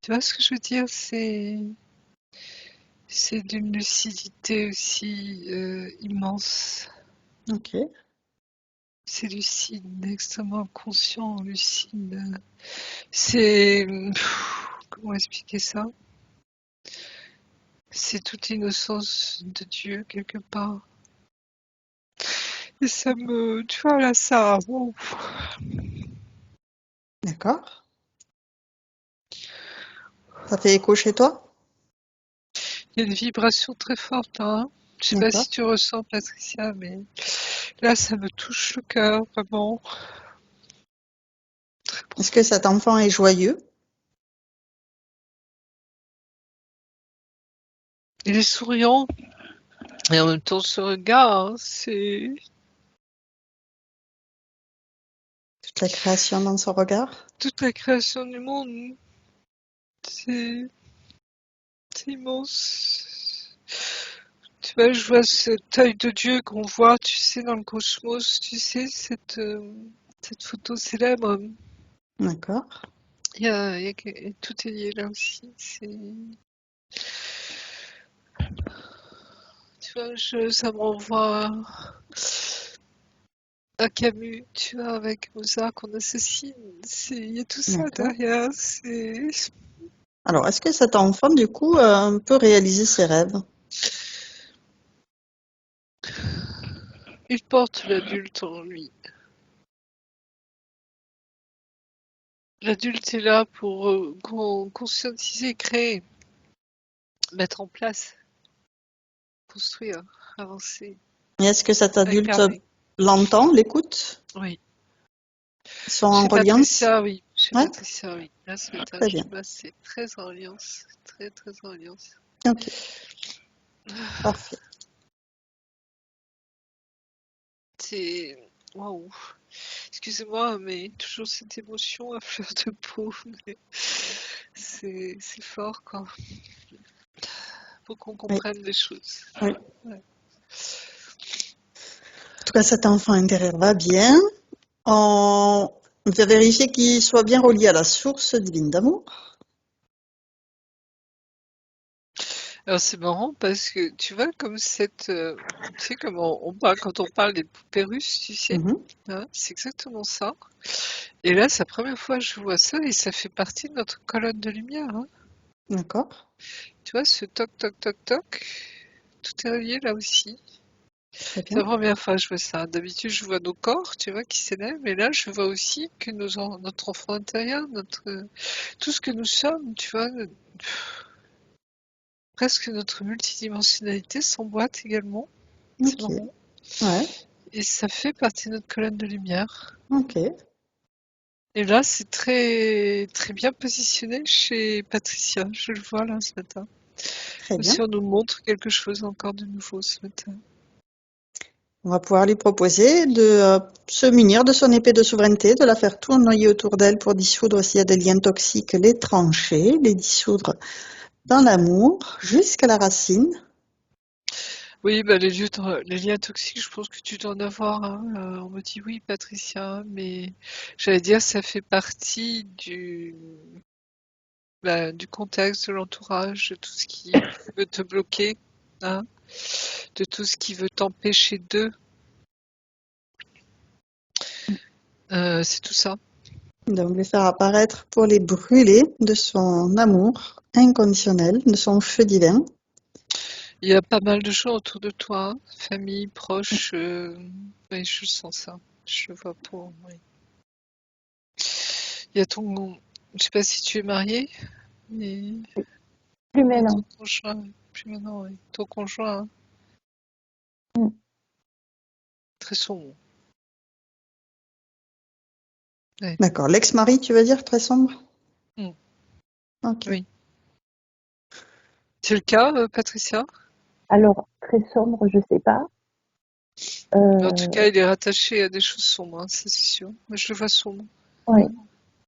Tu vois ce que je veux dire? C'est d'une lucidité aussi immense. Ok. C'est lucide, extrêmement conscient, lucide. C'est... Comment expliquer ça? C'est toute l'innocence de Dieu quelque part. Et ça me... Tu vois, là, ça... wow. D'accord. Ça fait écho chez toi? Il y a une vibration très forte, hein. Je sais pas D'accord. si tu ressens, Patricia, mais là, ça me touche le cœur, vraiment. Très Est-ce que profond. cet enfant est joyeux? Il est souriant, et en même temps, ce regard, hein, c'est Toute la création dans son regard? toute la création du monde. C'est c'est immense. Tu vois, je vois cet œil de Dieu qu'on voit, tu sais, dans le cosmos, tu sais, cette photo célèbre. D'accord. Tout est lié là aussi. Tu vois, ça me renvoie à Camus, tu vois, avec Mozart qu'on assassine. Il y a tout ça D'accord. derrière. Alors, est-ce que cet enfant, du coup, peut réaliser ses rêves? Il porte l'adulte en lui. L'adulte est là pour conscientiser, créer, mettre en place, construire, avancer, Et est-ce que cet adulte incarner. l'entend, l'écoute? Oui. Ils sont en Chez reliance? Patricia, oui. Chez Ouais, Patricia, oui. Là, ce matin, très je bien. vois, c'est très en alliance. Très, très en alliance. Ok, parfait. C'est... Waouh. Excusez-moi, mais toujours cette émotion à fleur de peau. Mais c'est fort, quoi. Faut qu'on Oui, comprenne les choses. oui. Ouais. En tout cas, cet enfant intérieur va bien. On va vérifier qu'il soit bien relié à la source divine d'amour. Alors c'est marrant parce que tu vois comme tu sais comment on parle quand on parle des poupées russes, tu sais, Mhm. hein, c'est exactement ça. Et là, c'est la première fois que je vois ça et ça fait partie de notre colonne de lumière, hein. D'accord, Tu vois, ce toc toc toc toc, tout est relié là aussi. très C'est bien. la première fois que je vois ça. D'habitude, je vois nos corps, tu vois, qui s'élèvent, mais là, je vois aussi que notre enfant intérieur, tout ce que nous sommes, tu vois, presque notre multidimensionnalité s'emboîte également. C'est Ok, marrant. ouais, Et ça fait partie de notre colonne de lumière. ok, Et là, c'est très, très bien positionné chez Patricia. Je le vois là ce matin. très Comme bien. si on nous montre quelque chose encore de nouveau ce matin. On va pouvoir lui proposer de se munir de son épée de souveraineté, de la faire tournoyer autour d'elle pour dissoudre s'il y a des liens toxiques, les trancher, les dissoudre dans l'amour jusqu'à la racine. Oui, bah les liens toxiques, je pense que tu dois en avoir, hein. On me dit oui, Patricia, mais j'allais dire, ça fait partie du contexte, de l'entourage, de tout ce qui veut te bloquer, hein, de tout ce qui veut t'empêcher d'eux. C'est tout ça. Donc, les faire apparaître pour les brûler de son amour inconditionnel, de son feu divin. Il y a pas mal de gens autour de toi, hein, famille, proches. Oui, je sens ça. Je le vois pour. Oui. Il y a ton. Je sais pas si tu es marié, mais il Plus y a ton maintenant. conjoint. Puis maintenant, oui. Ton conjoint, hein, Mm. très sombre. Ouais. D'accord. L'ex-mari, tu veux dire, très sombre? Mm. Ok. Oui. C'est le cas, Patricia? Alors, très sombre, je sais pas. En tout Euh, cas, il est rattaché à des choses sombres, hein, ça c'est sûr. Moi, je le vois sombre. ouais, Hein.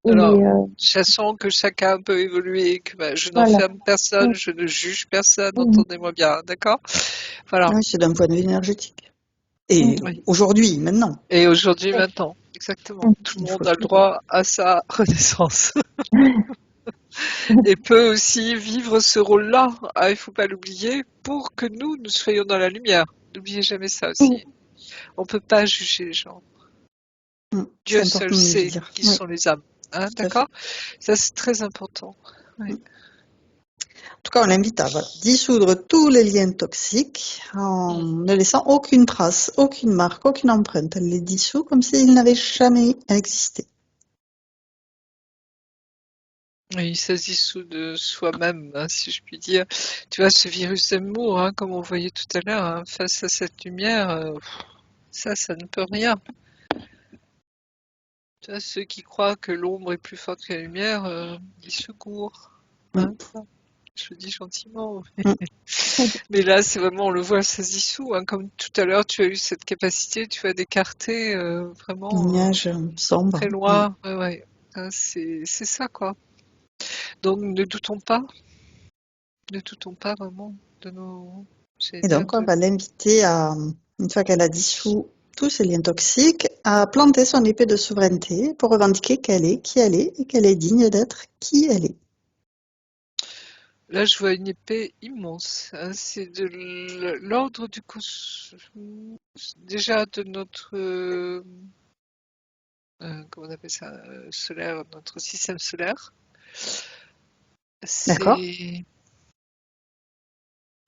il Alors, est, je sens que chacun peut évoluer, que bah, je voilà. n'enferme personne, Mm, je ne juge personne, mm, entendez-moi bien, d'accord? Voilà. Oui, c'est d'un point de vue énergétique. Et Oui. aujourd'hui, maintenant, Et aujourd'hui, mm, maintenant, exactement. mm. Tout le il faut monde a le tout. droit à sa renaissance. Et peut aussi vivre ce rôle-là, ah, il faut pas l'oublier, pour que nous soyons dans la lumière. N'oubliez jamais ça Oui, aussi. On peut pas juger les gens. C'est Dieu seul important de le sait dire. qui Oui, sont les âmes. Hein, tout à fait. d'accord? Ça, c'est très important. Oui. En tout cas, on l'invite à dissoudre tous les liens toxiques en Mm. ne laissant aucune trace, aucune marque, aucune empreinte. Elle les dissout comme s'ils n'avaient jamais existé. Oui, ça se dissout de soi-même, hein, si je puis dire. Tu vois, ce virus d'amour, hein, comme on voyait tout à l'heure, hein, face à cette lumière, ça ne peut rien. Tu vois, ceux qui croient que l'ombre est plus forte que la lumière, ils se courent. Mm, Hein, je le dis gentiment. mm. Mais là, c'est vraiment, on le voit, ça se dissout. Hein, comme tout à l'heure, tu as eu cette capacité, tu vois, d'écarter vraiment Nuages sombres. très loin. Ouais, ouais. Hein, c'est ça, quoi. Donc, ne doutons pas vraiment de nos, j'allais Et dire, donc, on va l'inviter à, une fois qu'elle a dissous tous ces liens toxiques, à planter son épée de souveraineté pour revendiquer qu'elle est qui elle est et qu'elle est digne d'être qui elle est. Là, je vois une épée immense. Hein, c'est de l'ordre du coup, déjà de notre, comment on appelle ça, solaire, notre système solaire. D'accord? C'est,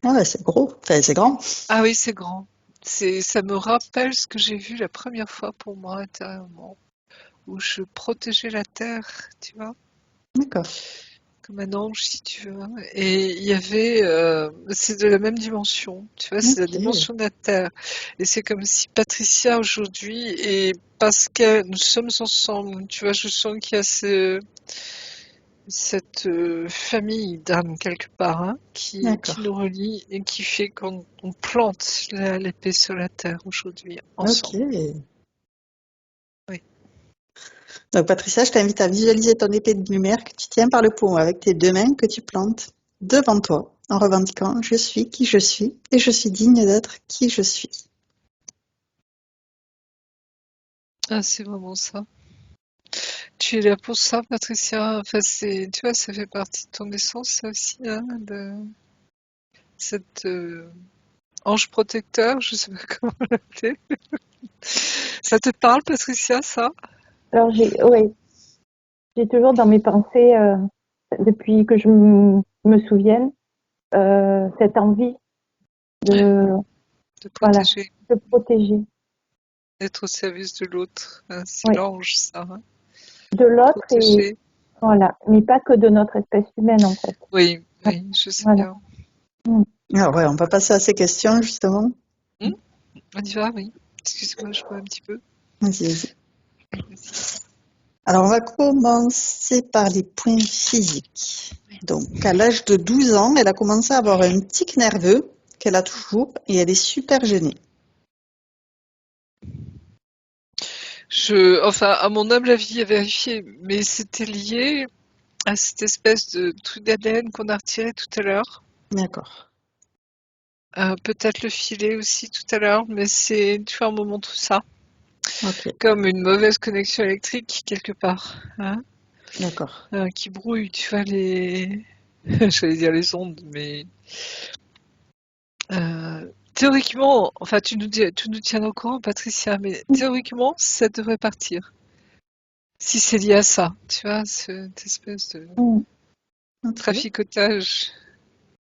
Ah ouais, c'est gros. Enfin, c'est grand. ah oui, c'est grand. Ça me rappelle ce que j'ai vu la première fois pour moi intérieurement, où je protégeais la terre, tu vois. D'accord. Comme un ange, si tu veux. Et il y avait, c'est de la même dimension, tu vois, c'est la Ok. dimension de la Terre. Et c'est comme si Patricia aujourd'hui, et parce que nous sommes ensemble, tu vois, je sens qu'il y a cette famille d'âmes quelque part, hein, qui nous D'accord. relie et qui fait qu'on plante l'épée sur la Terre aujourd'hui, Ok. ensemble. Oui. Donc, Patricia, je t'invite à visualiser ton épée de lumière que tu tiens par le paume avec tes deux mains que tu plantes devant toi en revendiquant je suis qui je suis et je suis digne d'être qui je suis. Ah, c'est vraiment ça. Tu es là pour ça, Patricia. Enfin, tu vois, ça fait partie de ton essence, ça aussi, hein, de cette ange protecteur, je sais pas comment l'appeler. Ça te parle, Patricia, ça? alors ouais, j'ai toujours dans mes pensées, depuis que me souvienne, cette envie Ouais, de, de voilà, protéger, de protéger, d'être au service de l'autre. Hein, c'est oui, l'ange, ça. Hein. de l'autre et Protéger. voilà, mais pas que de notre espèce humaine en fait. Oui, oui, je sais Voilà. bien. Mm. Alors ouais, on va passer à ces questions justement. Hmm, on y va, oui. Excuse-moi, je bois un petit peu. Vas-y, vas-y. Vas-y. Alors on va commencer par les points physiques. Donc à l'âge de 12 ans, elle a commencé à avoir un tic nerveux qu'elle a toujours et elle est super gênée. Enfin, à mon humble avis, à vérifier, mais c'était lié à cette espèce de truc d'ADN qu'on a retiré tout à l'heure. D'accord. Peut-être le filet aussi tout à l'heure, mais tu vois, on me montre ça. Ok. Comme une mauvaise connexion électrique quelque part, hein, D'accord. qui brouille, tu vois, j'allais dire les ondes, mais théoriquement, enfin, tu nous tiens au courant, Patricia, mais théoriquement, ça devrait partir. Si c'est lié à ça, tu vois, cette espèce de Mm. traficotage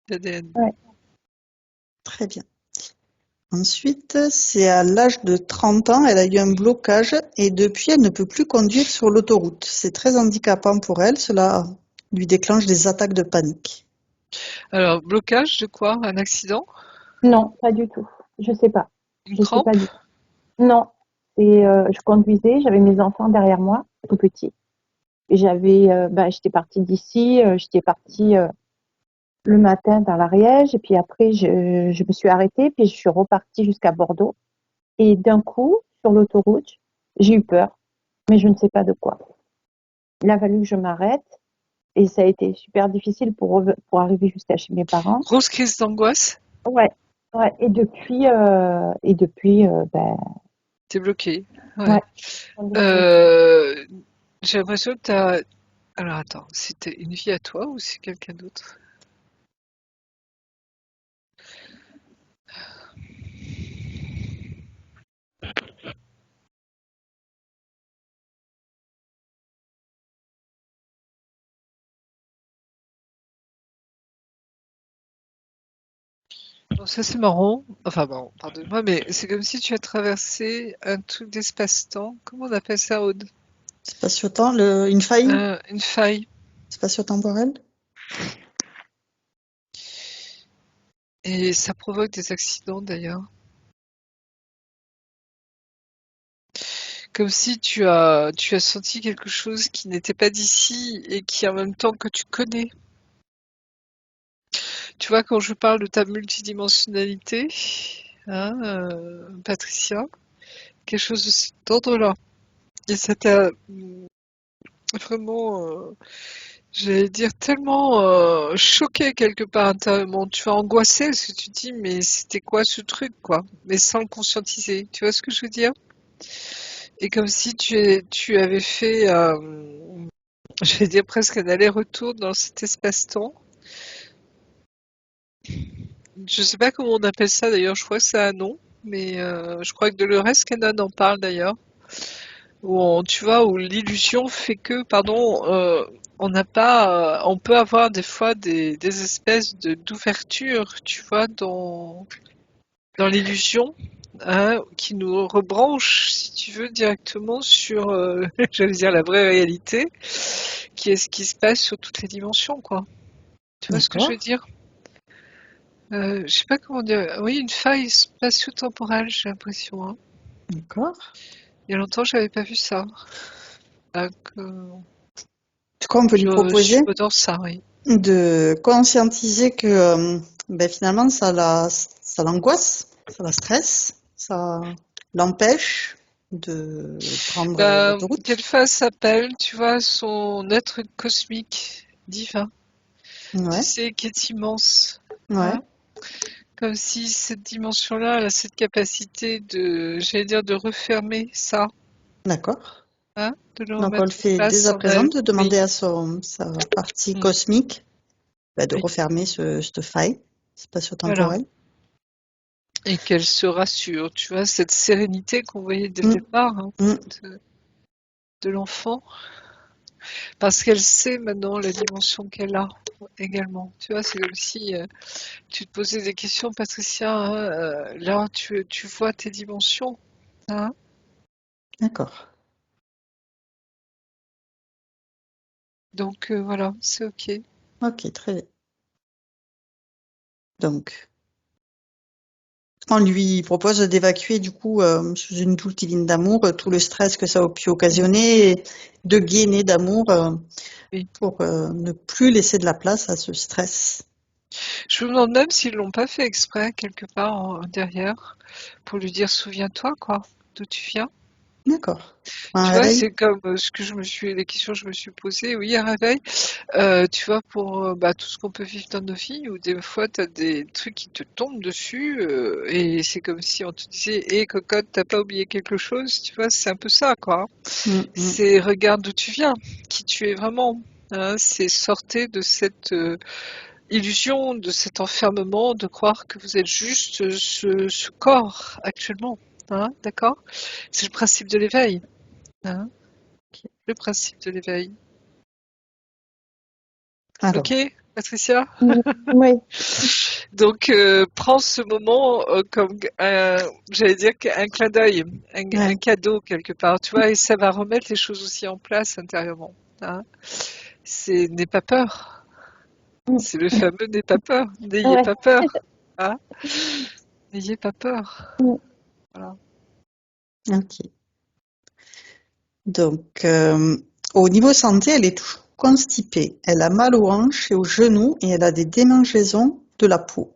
d'ADN. Ouais. Très bien. Ensuite, c'est à l'âge de 30 ans, elle a eu un blocage et depuis, elle ne peut plus conduire sur l'autoroute. C'est très handicapant pour elle, cela lui déclenche des attaques de panique. Alors, blocage de quoi? Un accident? Non, pas du tout. Je sais pas. Une Je sais pas crampe? du tout. Non. Et je conduisais, j'avais mes enfants derrière moi, tout petits. Et j'étais partie d'ici, j'étais partie le matin dans l'Ariège, et puis après je me suis arrêtée, puis je suis repartie jusqu'à Bordeaux. Et d'un coup, sur l'autoroute, j'ai eu peur, mais je ne sais pas de quoi. Il a fallu que je m'arrête, et ça a été super difficile pour arriver jusqu'à chez mes parents. Grosse crise d'angoisse? Ouais, ouais. Ben, T'es bloqué. Ouais. ouais. Euh, j'ai l'impression que t'as... Alors attends, c'était une vie à toi ou c'est quelqu'un d'autre? Bon, ça c'est marrant. Enfin bon, pardonne-moi, mais c'est comme si tu as traversé un truc d'espace-temps. Comment on appelle ça, Aude? Spatio-temps, une faille Une faille. spatio-temporelle? Et ça provoque des accidents d'ailleurs. Comme si tu as senti quelque chose qui n'était pas d'ici et qui en même temps que tu connais. Tu vois, quand je parle de ta multidimensionnalité, hein, Patricia, quelque chose de cet ordre-là. Et ça t'a vraiment, j'allais dire, tellement choqué quelque part intérieurement. Tu vas angoissé parce que tu te dis, mais c'était quoi ce truc, quoi? Mais sans le conscientiser. Tu vois ce que je veux dire? Et comme si tu avais fait, je vais dire presque un aller-retour dans cet espace-temps. Je sais pas comment on appelle ça d'ailleurs, je crois que c'est un nom, mais je crois que Dolores Cannon en parle d'ailleurs. Tu vois, où l'illusion fait que, pardon, on n'a pas, on peut avoir des fois des espèces d'ouverture, tu vois, dans l'illusion, hein, qui nous rebranche, si tu veux, directement sur, j'allais dire la vraie réalité, qui est ce qui se passe sur toutes les dimensions, quoi. Tu vois ce que je D'accord, veux dire? Je sais pas comment dire. Oui, une faille spatio-temporelle, j'ai l'impression, hein. d'accord. Il y a longtemps, j'avais pas vu ça. Donc, Du coup, on peut lui je proposer suis dans ça, oui. de conscientiser que ben, finalement, ça l'angoisse, ça la stresse, ça l'empêche de prendre Qu'elle l'autoroute. fasse appel, tu vois, à son être cosmique, divin, tu Ouais, sais, qui est immense, ouais, hein. Comme si cette dimension-là, elle a cette capacité de, j'allais dire, de refermer ça, d'accord. hein, de le Donc, on le remettre en fait dès place à en présent elle. de Oui, demander à sa partie mm, cosmique ben, de oui, refermer cette faille voilà. spatio-temporelle. Et qu'elle se rassure, tu vois, cette sérénité qu'on voyait dès le Mm, départ, hein, mm. de l'enfant, parce qu'elle sait maintenant la dimension qu'elle a également. Tu vois, c'est comme si tu te posais des questions, Patricia, hein, là tu vois tes dimensions, hein. D'accord. Donc voilà, c'est ok. Ok, très bien. Donc, on lui propose d'évacuer du coup sous une douce divine d'amour tout le stress que ça a pu occasionner et de gainer d'amour Oui. pour ne plus laisser de la place à ce stress. Je me demande même s'ils l'ont pas fait exprès quelque part derrière pour lui dire souviens-toi quoi, d'où tu viens. D'accord. Un Tu vois, réveil? c'est comme les questions que je me suis posées, oui, un réveil. Tu vois, pour tout ce qu'on peut vivre dans nos vies, où des fois, tu as des trucs qui te tombent dessus, et c'est comme si on te disait, hé cocotte, t'as pas oublié quelque chose, tu vois, c'est un peu ça, quoi. Mm, mm. C'est regarde d'où tu viens, qui tu es vraiment. Hein, c'est sortez de cette illusion, de cet enfermement, de croire que vous êtes juste ce corps actuellement. Hein, d'accord? C'est le principe de l'éveil. Hein. Le principe de l'éveil. Alors, Ok, Patricia? Oui, Donc, prends ce moment comme j'allais dire, un clin d'œil, un ouais. cadeau quelque part, tu vois, et ça va remettre les choses aussi en place intérieurement. Hein. N'aie pas peur. C'est le fameux n'aie pas peur. N'ayez ouais. pas peur. Hein. N'ayez pas peur. Voilà. Ok. Donc, au niveau santé, elle est toujours constipée. Elle a mal aux hanches et aux genoux et elle a des démangeaisons de la peau.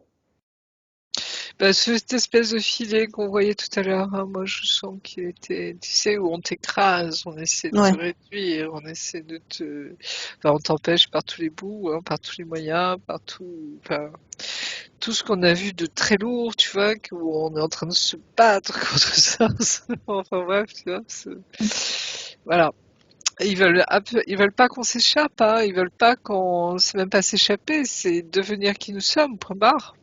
Bah, cette espèce de filet qu'on voyait tout à l'heure, hein, moi je sens qu'il était, tu sais, où on t'écrase, on essaie de te Ouais. réduire, on essaie de te, enfin, on t'empêche par tous les bouts, hein, par tous les moyens, par tout, enfin, tout ce qu'on a vu de très lourd, tu vois, où on est en train de se battre contre ça, enfin bref, tu vois, voilà. Ils veulent pas qu'on s'échappe, hein, ils veulent pas qu'on, c'est même pas s'échapper, c'est devenir qui nous sommes, point barre.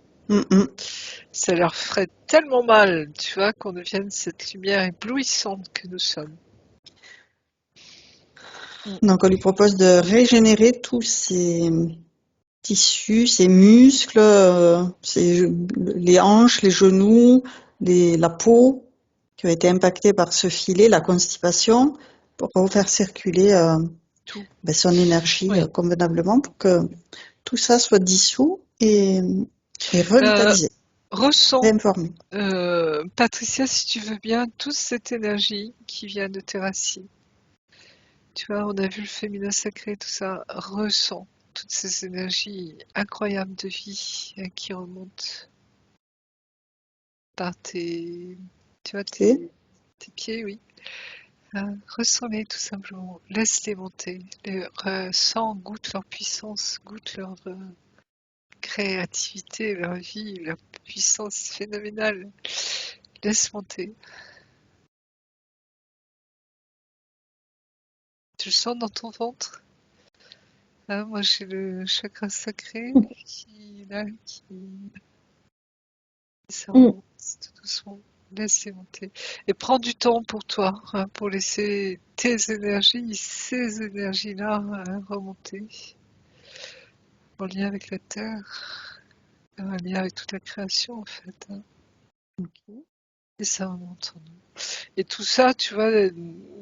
Ça leur ferait tellement mal, tu vois, qu'on devienne cette lumière éblouissante que nous sommes. Donc, on lui propose de régénérer tous ses tissus, ses muscles, les hanches, les genoux, la peau qui ont été impactés par ce filet, la constipation, pour refaire circuler Tout. son énergie Oui. convenablement pour que tout ça soit dissous et revitalisé, Ressens, réinformé. Patricia, si tu veux bien, toute cette énergie qui vient de tes racines. Tu vois, on a vu le féminin sacré, tout ça. Ressens toutes ces énergies incroyables de vie qui remontent par tes, tu vois, Et tes pieds, oui. Ressens-les tout simplement. Laisse-les monter. Ressens, goûte leur puissance, goûte leur créativité, leur vie, leur puissance phénoménale. Laisse monter. Tu le sens dans ton ventre? Ah, moi j'ai le chakra sacré qui ça remonte tout doucement. Laisse-les monter. Et prends du temps pour toi, hein, pour laisser tes énergies, ces énergies-là remonter. En lien avec la terre, en lien avec toute la création en fait. Hein. Et ça remonte en nous. Et tout ça, tu vois,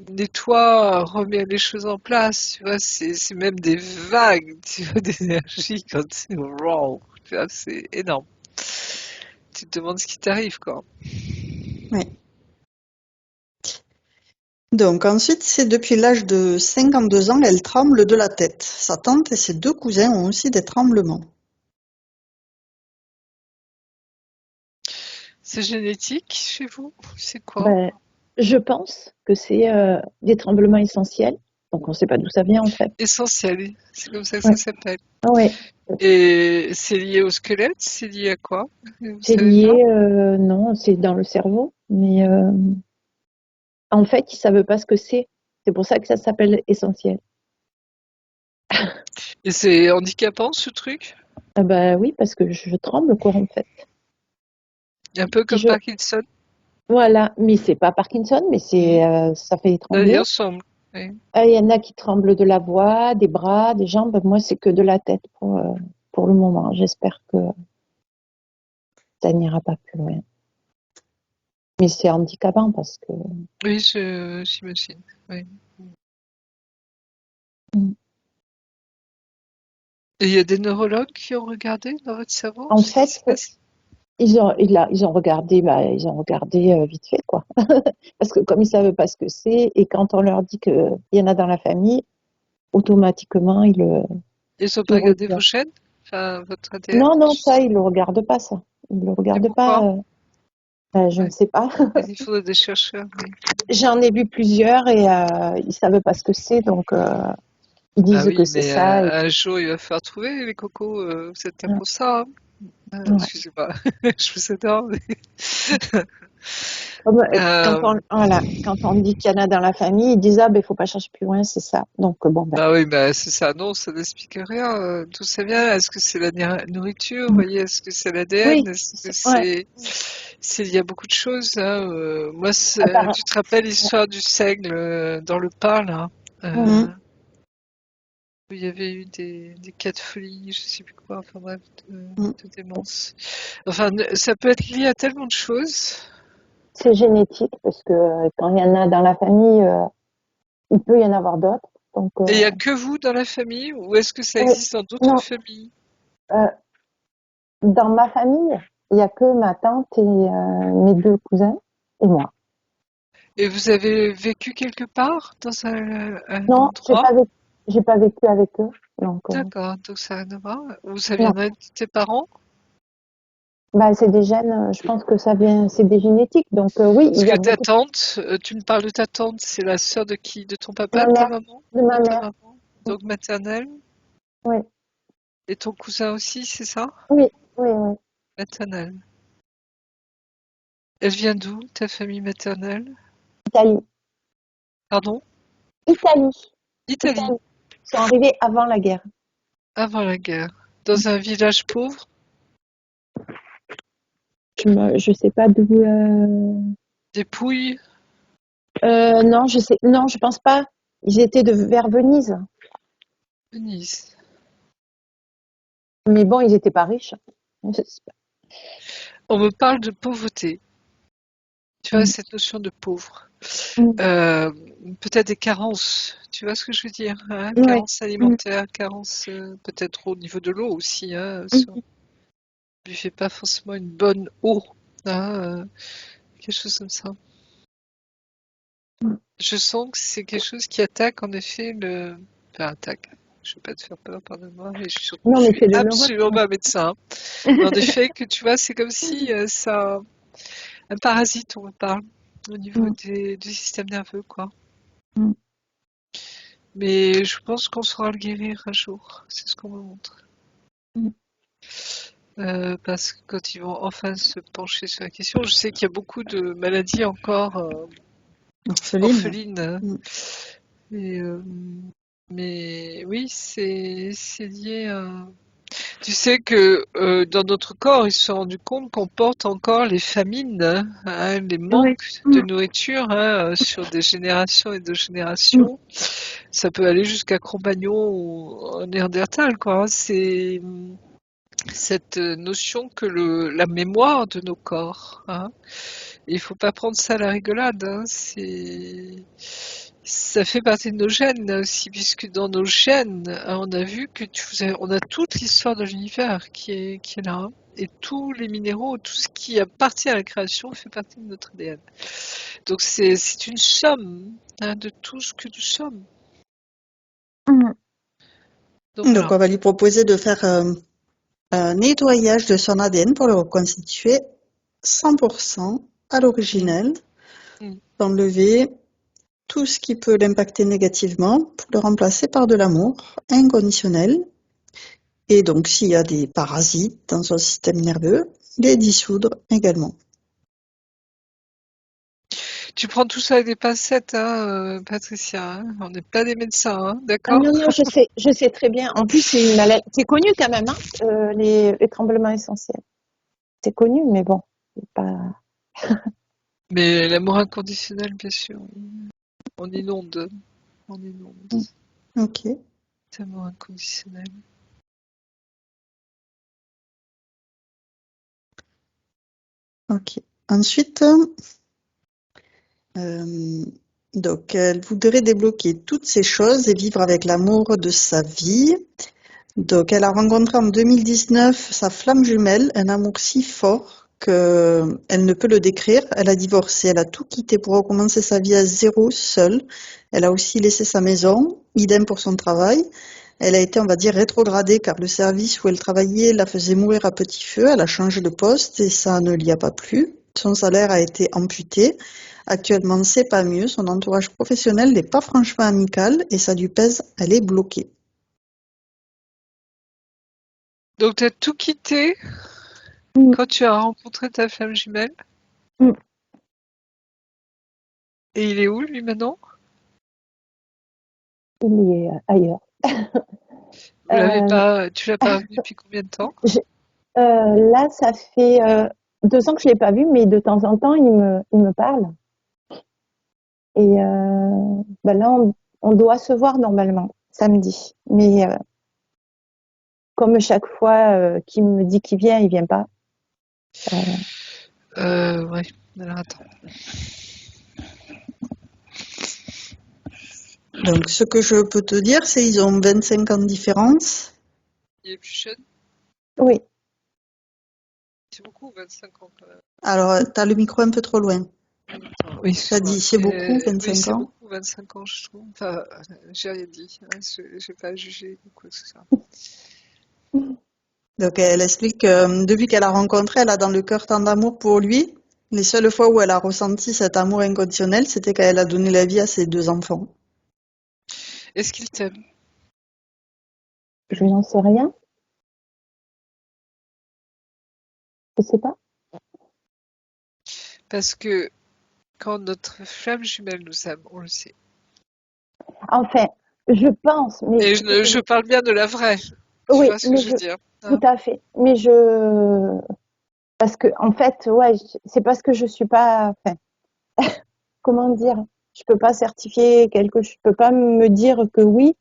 nettoie, remet les choses en place, tu vois, c'est même des vagues, tu vois, d'énergie quand c'est wow, tu vois, c'est énorme. Tu te demandes ce qui t'arrive, quoi. oui. Donc ensuite, c'est depuis l'âge de 52 ans, elle tremble de la tête. Sa tante et ses deux cousins ont aussi des tremblements. C'est génétique chez vous? C'est quoi? Ben, je pense que c'est des tremblements essentiels. Donc, on ne sait pas d'où ça vient, en fait. Essentiel, c'est comme ça que Ouais. ça s'appelle. Ah ouais. Et c'est lié au squelette? C'est lié à quoi? Vous C'est savez pas? lié, non, c'est dans le cerveau. Mais en fait, ils ne savent pas ce que c'est. C'est pour ça que ça s'appelle essentiel. Et c'est handicapant, ce truc? Ah bah oui, parce que je tremble, quoi, en fait. Un peu Si comme je... Parkinson? Voilà, mais c'est pas Parkinson, mais c'est, ça fait Ça y trembler. ressemble. Oui. Il y en a qui tremblent de la voix, des bras, des jambes. Moi, c'est que de la tête pour le moment. J'espère que ça n'ira pas plus loin. Mais c'est handicapant parce que. Oui, j'imagine. Oui. Et il y a des neurologues qui ont regardé dans votre cerveau En ce qui fait, se passe? ils ont regardé vite fait, quoi. Parce que comme ils savent pas ce que c'est, et quand on leur dit qu'il y en a dans la famille, automatiquement, Ils n'ont pas ils regardé retirent. vos chaînes? Enfin, votre ADN? Non, non, ça, ils le regardent pas, ça. Ils le Et regardent pas. pourquoi? Je ne Ouais. sais pas. Il faudrait des chercheurs. Oui. J'en ai vu plusieurs et ils savent pas ce que c'est, donc ils Ah disent que oui, c'est mais ça. un jour, il va falloir trouver les cocos. Vous êtes là Ouais, pour ça. Hein. ouais. Excusez-moi, je vous adore. Voilà, quand on dit qu'il y en a dans la famille, ils disent ah ben faut pas chercher plus loin, c'est ça. Donc bon ben. Ah oui, bah c'est ça. Non, ça n'explique rien. D'où ça vient? Est-ce que c'est la nourriture? Vous voyez, est-ce que c'est l'ADN? Oui, Est-ce que ouais. il y a beaucoup de choses. Hein. Moi, Apparemment, tu te rappelles l'histoire du seigle dans le pain, là? euh, Mhm. où il y avait eu des cas de folie, je sais plus quoi, enfin bref, Mhm. de démence. Enfin, ça peut être lié à tellement de choses. C'est génétique parce que quand il y en a dans la famille, il peut y en avoir d'autres. Donc, Et il n'y a que vous dans la famille, ou est-ce que ça oui, existe dans d'autres non, familles? euh, dans ma famille, il y a que ma tante et mes deux cousins et moi. Et vous avez vécu quelque part dans un Non, endroit? j'ai pas vécu avec eux. Donc, D'accord, donc ça n'a rien à voir. Ou ça non. viendrait de tes parents? Bah, c'est des gènes, je pense que ça vient, c'est des génétiques. Donc, oui, Parce il y que a ta beaucoup tante, tu me parles de ta tante, c'est la sœur de qui? De ton de papa, ma de ta mère, maman? de De ma ta mère. maman? Donc maternelle. Oui, Et ton cousin aussi, c'est ça? oui, oui, oui. Maternelle. Elle vient d'où, ta famille maternelle? Italie. Pardon? Italie. Italie, Italie. Ils sont arrivés avant la guerre. avant la guerre. Dans un village pauvre? Je sais pas d'où. Des Pouilles? Non, non, je pense pas. Ils étaient vers Venise. Venise. Mais bon, ils étaient pas riches. Je sais pas. On me parle de pauvreté. Tu vois, Mm. cette notion de pauvre. Mm. Euh, Peut-être des carences. Tu vois ce que je veux dire, hein? Ouais. Carences Mm. alimentaires, carences peut-être au niveau de l'eau aussi. Hein, Mm. ne buvez pas forcément une bonne eau. Hein, quelque chose comme ça. Mm. Je sens que c'est quelque chose qui attaque en effet le. Enfin, attaque. Je ne vais pas te faire peur, pardonne-moi, mais surtout, Non, je mais suis c'est de absolument l'Europe. pas médecin. Mais en effet, que tu vois, c'est comme si ça. Un parasite, on me parle, au niveau Mm. du système nerveux, quoi. Mm. Mais je pense qu'on saura le guérir un jour. C'est ce qu'on me montre. Mm. Parce que quand ils vont enfin se pencher sur la question, je sais qu'il y a beaucoup de maladies encore Orpheline. orphelines. Hein. Mm. Et, mais oui, c'est lié à. Tu sais que dans notre corps, ils se sont rendus compte qu'on porte encore les famines, hein, les Ouais. manques de Mm. nourriture hein, sur des générations et de Mm. générations. Ça peut aller jusqu'à Cro-Magnon ou Néandertal, quoi. Hein. C'est cette notion que la mémoire de nos corps. Hein. Il faut pas prendre ça à la rigolade. Hein. Ça fait partie de nos gènes aussi, puisque dans nos gènes, hein, on a vu que on a toute l'histoire de l'univers qui est là. Hein. Et tous les minéraux, tout ce qui appartient à la création fait partie de notre ADN. Donc c'est une somme hein, de tout ce que nous sommes. Mm. Donc Donc, voilà. on va lui proposer de faire un nettoyage de son ADN pour le reconstituer 100% à Mm, l'originel, mm. d'enlever tout ce qui peut l'impacter négativement pour le remplacer par de l'amour inconditionnel. Et donc, s'il y a des parasites dans son système nerveux, les dissoudre également. Tu prends tout ça avec des pincettes, hein, Patricia. Hein. On n'est pas des médecins, hein, Ah d'accord? non, non, je sais très bien. En plus, c'est une maladie. C'est connu quand même, hein, les tremblements essentiels. C'est connu, mais bon, c'est pas. Mais l'amour inconditionnel, bien sûr. On inonde. On inonde. Ok, Cet amour inconditionnel. ok. Ensuite, euh, donc, elle voudrait débloquer toutes ces choses et vivre avec l'amour de sa vie. Donc, elle a rencontré en 2019 sa flamme jumelle, un amour si fort qu'elle ne peut le décrire. Elle a divorcé, elle a tout quitté pour recommencer sa vie à zéro, seule. Elle a aussi laissé sa maison, idem pour son travail. Elle a été, on va dire, rétrogradée car le service où elle travaillait la faisait mourir à petit feu. Elle a changé de poste et ça ne l'y a pas plu. Son salaire a été amputé. Actuellement, c'est pas mieux. Son entourage professionnel n'est pas franchement amical et ça lui pèse. Elle est bloquée. Donc, tu as tout quitté Mm. quand tu as rencontré ta flamme jumelle. Mm. Et il est où, lui, maintenant? Il est ailleurs. Euh, Tu l'as pas revu depuis combien de temps? je- là, ça fait 2 ans que je l'ai pas vu, mais de temps en temps, il me parle. Et ben là, On doit se voir normalement samedi. Mais comme chaque fois qu'il me dit qu'il vient, il vient pas. Ouais. Alors attends. Donc, ce que je peux te dire, c'est qu'ils ont 25 ans de différence. Il est plus jeune? Oui. C'est beaucoup, 25 ans quand même. Alors, tu as le micro un peu trop loin. Oui, Tu as dit c'est beaucoup, oui, 25 c'est ans. beaucoup, 25 ans, je trouve. Enfin, j'ai rien dit. Hein, j'ai pas jugé ou quoi que ce soit. Donc, elle explique que depuis qu'elle a rencontré, elle a dans le cœur tant d'amour pour lui. Les seules fois où elle a ressenti cet amour inconditionnel, c'était quand elle a donné la vie à ses 2 enfants. Est-ce qu'il t'aime? Je n'en sais rien. Je sais pas. Parce que quand notre flamme jumelle nous aime, on le sait. Enfin, je pense, mais Et je parle bien de la vraie. Tu oui, vois ce que mais je veux dire? tout à fait. Mais parce que en fait, ouais, c'est parce que je suis pas, enfin, comment dire, je peux pas certifier je peux pas me dire que oui,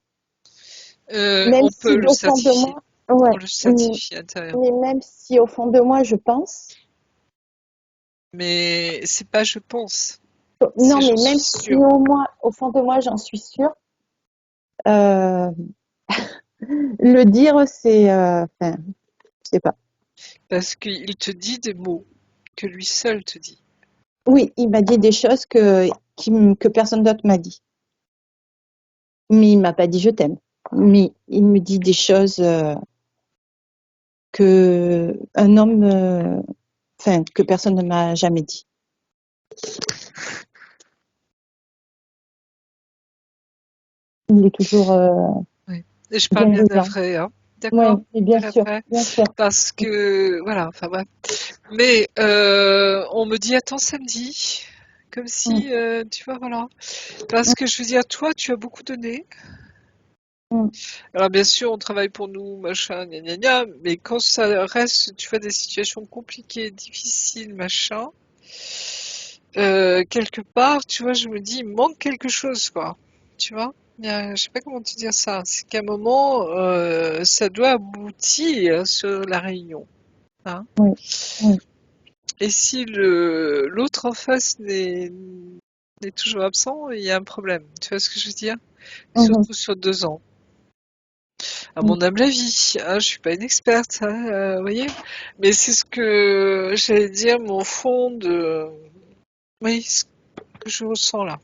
même On si peut le au fond de certifier. moi, ouais, On le certifie intérieurement. mais même si au fond de moi je pense, Mais c'est pas je pense. non, C'est mais j'en même suis si sûre. au fond de moi j'en suis sûre, euh, le dire c'est, enfin, je sais pas. Parce qu'il te dit des mots que lui seul te dit. Oui, il m'a dit des choses que personne d'autre m'a dit. Mais il m'a pas dit je t'aime. Mais il me dit des choses que un homme, enfin, que personne ne m'a jamais dit. Il est toujours Oui. Et je parle bien de la bienveillant. vraie, hein. Oui, D'accord? et bien De la sûr, vraie. bien sûr. Parce que, voilà, enfin bref. Mais on me dit attends samedi. Comme Mm, si, tu vois, voilà. Parce que je veux dire, toi, tu as beaucoup donné. mm, Alors bien sûr, on travaille pour nous, machin, gna gna gna, mais quand ça reste, tu vois, des situations compliquées, difficiles, machin, quelque part, tu vois, je me dis, il manque quelque chose, quoi. Tu vois? Je sais pas comment te dire ça. C'est qu'à un moment, ça doit aboutir sur la réunion. Hein. oui, oui. Et si l'autre en face n'est toujours absent, il y a un problème. Tu vois ce que je veux dire? Mhm, Surtout sur 2 ans. À mm. mon humble avis, hein, je suis pas une experte, hein, vous voyez, mais c'est ce que j'allais dire, mon fond de, oui, ce que je ressens là.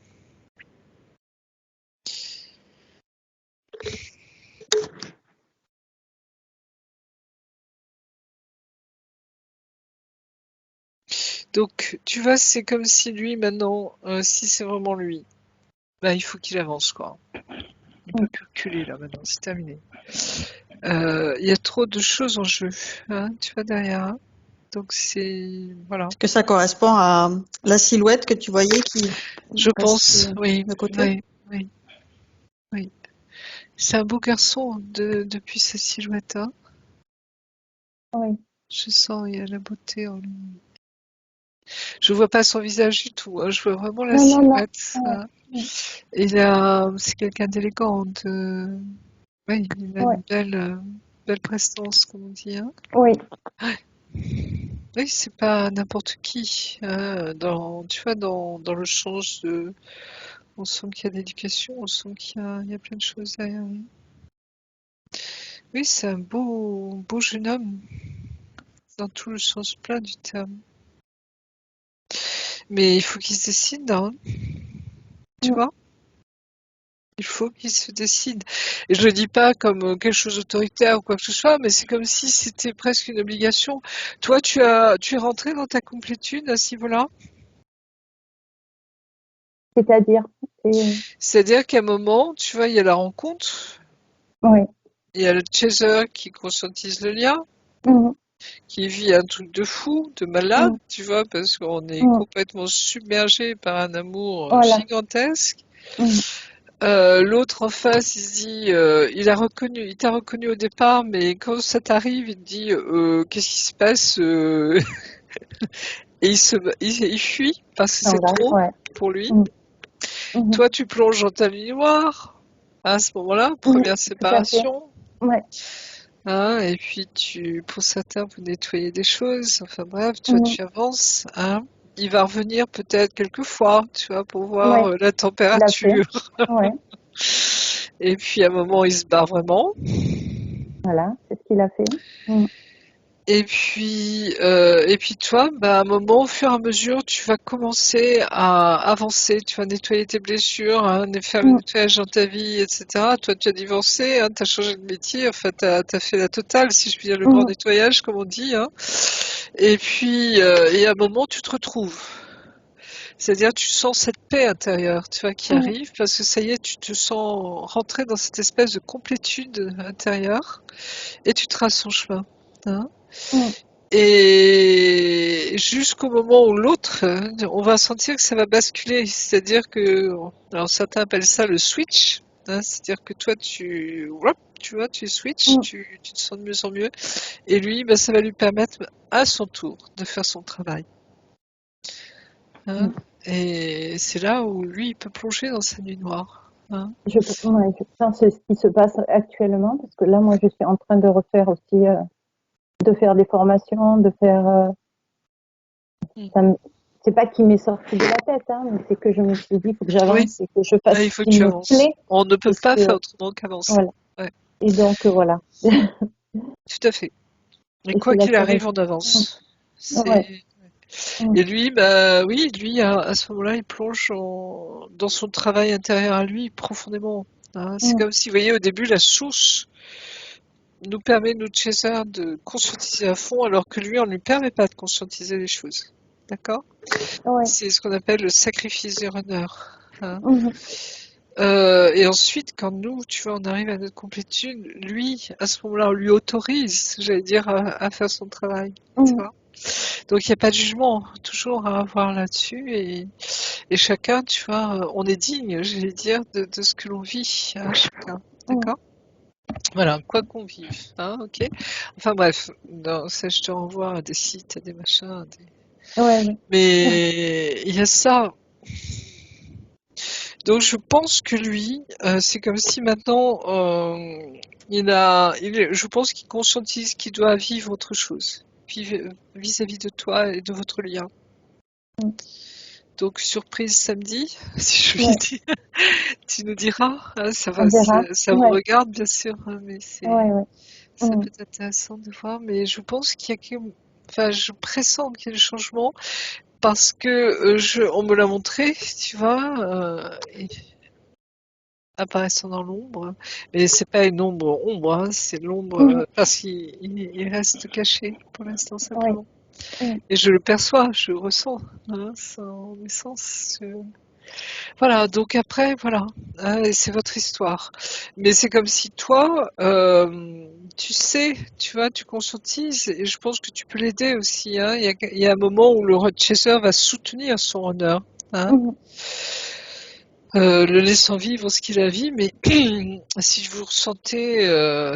Donc, tu vois, c'est comme si lui maintenant, si c'est vraiment lui, bah il faut qu'il avance quoi. Il peut plus reculer là maintenant, c'est terminé. Il y a trop de choses en jeu, hein, tu vois derrière. Hein. Donc c'est voilà. Est-ce que ça correspond à la silhouette que tu voyais qui Je passait pense, oui, de côté? oui, oui, oui. C'est un beau garçon depuis sa silhouette. Hein. Oui. Je sens, il y a la beauté en lui. Je vois pas son visage du tout, hein, je vois vraiment la Non, non, non. silhouette. Ouais, Hein. Et là, c'est quelqu'un d'élégant, oui, il a ouais, une belle prestance, comme on dit. Hein. oui. Oui, c'est pas n'importe qui. Hein. Tu vois, dans le sens de, on sent qu'il y a de l'éducation, on sent il y a plein de choses derrière. Oui, oui c'est un beau jeune homme, dans tout le sens plein du terme. Mais il faut qu'il se décide, hein, tu Mm. vois. Il faut qu'il se décide. Et je le dis pas comme quelque chose d'autoritaire ou quoi que ce soit, mais c'est comme si c'était presque une obligation. Toi, tu es rentré dans ta complétude à ce niveau-là. C'est-à-dire, C'est-à-dire qu'à un moment, tu vois, il y a la rencontre, oui. il y a le chaser qui conscientise le lien, Mhm, qui vit un truc de fou, de malade, mm, tu vois, parce qu'on est mm. complètement submergé par un amour Voilà. gigantesque. Mm. L'autre en face, il se dit, il t'a reconnu au départ, mais quand ça t'arrive, il te dit, qu'est-ce qui se passe et il fuit parce que c'est Scandale, trop ouais. pour lui. Mm, Toi, tu plonges dans ta nuit noire. À ce moment-là, première Tout à fait. séparation. Ouais. Hein, et puis, pour certains, vous nettoyez des choses. Enfin bref, toi, tu avances. Hein. Il va revenir peut-être quelques fois, tu vois, pour voir Ouais. la Il a fait. température. Ouais. Et puis, à un moment, il se barre vraiment. Voilà, c'est ce qu'il a fait. Et puis toi, à un moment, au fur et à mesure, tu vas commencer à avancer, tu vas nettoyer tes blessures, hein, faire le nettoyage dans ta vie, etc. Toi, tu as divorcé, hein, tu as changé de métier, enfin, tu as fait la totale, si je puis dire, le grand nettoyage, comme on dit. Hein. Et puis, et à un moment, tu te retrouves. C'est-à-dire, tu sens cette paix intérieure, tu vois, qui arrive, parce que ça y est, tu te sens rentrer dans cette espèce de complétude intérieure, et tu traces ton chemin. Hein. Et jusqu'au moment où l'autre, on va sentir que ça va basculer. C'est-à-dire que, alors certains appellent ça le switch. Hein, c'est-à-dire que toi, tu vois, tu switches, tu te sens de mieux en mieux. Et lui, ça va lui permettre à son tour de faire son travail. Hein, et c'est là où lui, il peut plonger dans sa nuit noire. Hein. Je pense que c'est ce qui se passe actuellement, parce que là, moi, je suis en train de refaire aussi, de faire des formations, de faire. C'est pas qu'il m'est sorti de la tête, hein, mais c'est que je me suis dit, il faut que j'avance et que je fasse il ce faut que qui tu me avances. plaît. On ne peut pas Que, faire autrement qu'avancer. voilà. Ouais. Et donc, voilà. Tout à fait. Et quoi qu'il arrive, on avance. Ouais. Et lui, oui, lui, à ce moment-là, il plonge dans son travail intérieur à lui profondément. Hein. C'est comme si, vous voyez, au début, la source nous permet, nous, Chaser, de conscientiser à fond, alors que lui, on ne lui permet pas de conscientiser les choses. D'accord ? C'est ce qu'on appelle le sacrifice du runner. Hein. Et ensuite, quand nous, tu vois, on arrive à notre complétude, lui, à ce moment-là, on lui autorise, j'allais dire, à faire son travail. Tu vois. Donc, il n'y a pas de jugement, toujours à avoir là-dessus. Et chacun, tu vois, on est digne, j'allais dire, de ce que l'on vit, hein, chacun. D'accord ? Voilà, quoi qu'on vive. Hein, ok ? Enfin bref, ça, je te renvoie à des sites, à des machins. Mais il y a ça. Donc je pense que lui, c'est comme si maintenant, je pense qu'il conscientise qu'il doit vivre autre chose vis-à-vis de toi et de votre lien. Donc surprise samedi, si je lui dis, tu nous diras, hein, ça vous regarde bien sûr, hein, mais ça peut être intéressant de voir. Mais je pense qu'il y a je pressens qu'il y a du changement parce que on me l'a montré, tu vois. Apparaissant dans l'ombre, mais c'est pas une ombre, hein, c'est l'ombre parce qu'il reste caché pour l'instant simplement. Et je le perçois, je le ressens, hein, sans mes sens. Voilà, donc après, voilà, hein, et c'est votre histoire. Mais c'est comme si toi, tu sais, tu vois, tu conscientises, et je pense que tu peux l'aider aussi. Hein. Il y a un moment où le road chaser va soutenir son runner. Hein. Le laissant vivre ce qu'il a vu, mais si vous ressentez,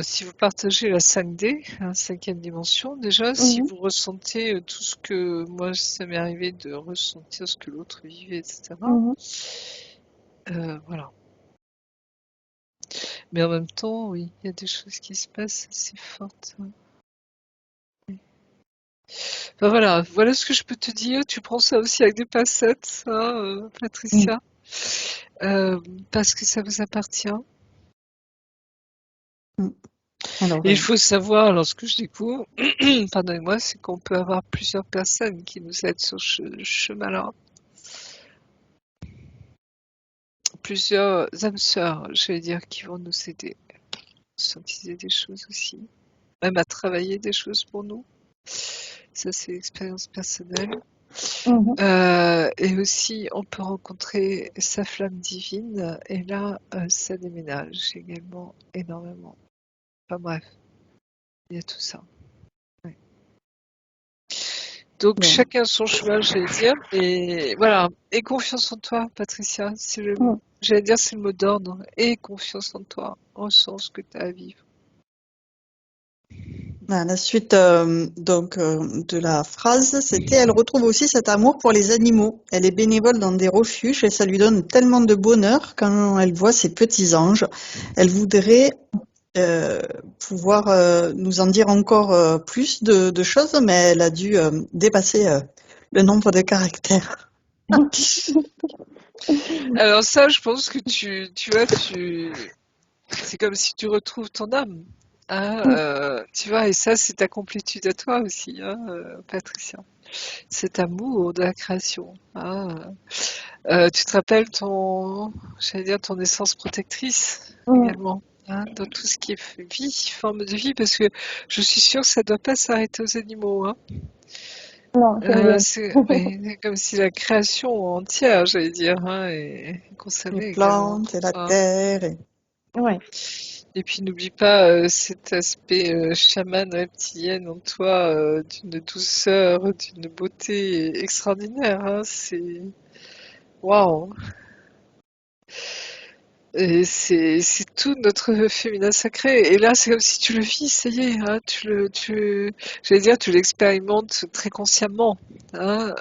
si vous partagez la 5D, hein, cinquième dimension, déjà, si vous ressentez tout ce que moi, ça m'est arrivé de ressentir ce que l'autre vivait, etc. Voilà. Mais en même temps, oui, il y a des choses qui se passent assez fortes. Hein. Enfin, voilà ce que je peux te dire. Tu prends ça aussi avec des pincettes, hein, Patricia, parce que ça vous appartient. Alors, Et il faut savoir, alors ce que je découvre, pardonnez-moi, c'est qu'on peut avoir plusieurs personnes qui nous aident sur ce chemin-là. Plusieurs âmes sœurs, j'allais dire, qui vont nous aider à conscientiser des choses aussi, même à travailler des choses pour nous. Ça, c'est l'expérience personnelle. Et aussi, on peut rencontrer sa flamme divine, et là, ça déménage également énormément. Enfin bref, il y a tout ça. Ouais. Donc chacun son chemin, j'allais dire, et voilà. Et confiance en toi, Patricia, j'allais dire, c'est le mot d'ordre. Et confiance en toi, en sens que tu as à vivre. La suite de la phrase, c'était elle retrouve aussi cet amour pour les animaux. Elle est bénévole dans des refuges et ça lui donne tellement de bonheur quand elle voit ces petits anges. Elle voudrait euh, pouvoir nous en dire encore plus de choses, mais elle a dû dépasser le nombre de caractères. Alors ça, je pense que tu vois, c'est comme si tu retrouves ton âme. Hein, tu vois, et ça, c'est ta complétude à toi aussi, hein, Patricia. Cet amour de la création. Hein. Tu te rappelles j'allais dire, ton essence protectrice également, hein, dans tout ce qui est vie, forme de vie, parce que je suis sûre que ça ne doit pas s'arrêter aux animaux. Hein. Non, j'aime bien. C'est comme si la création entière, j'allais dire, hein, est Les concernée également. plantes et la Hein. terre. Ouais. Et puis n'oublie pas cet aspect chaman reptilienne en toi, d'une douceur, d'une beauté extraordinaire. Hein, c'est waouh! Et c'est tout notre féminin sacré. Et là, c'est comme si tu le vis, ça y est, hein, j'allais dire, tu l'expérimentes très consciemment. Hein,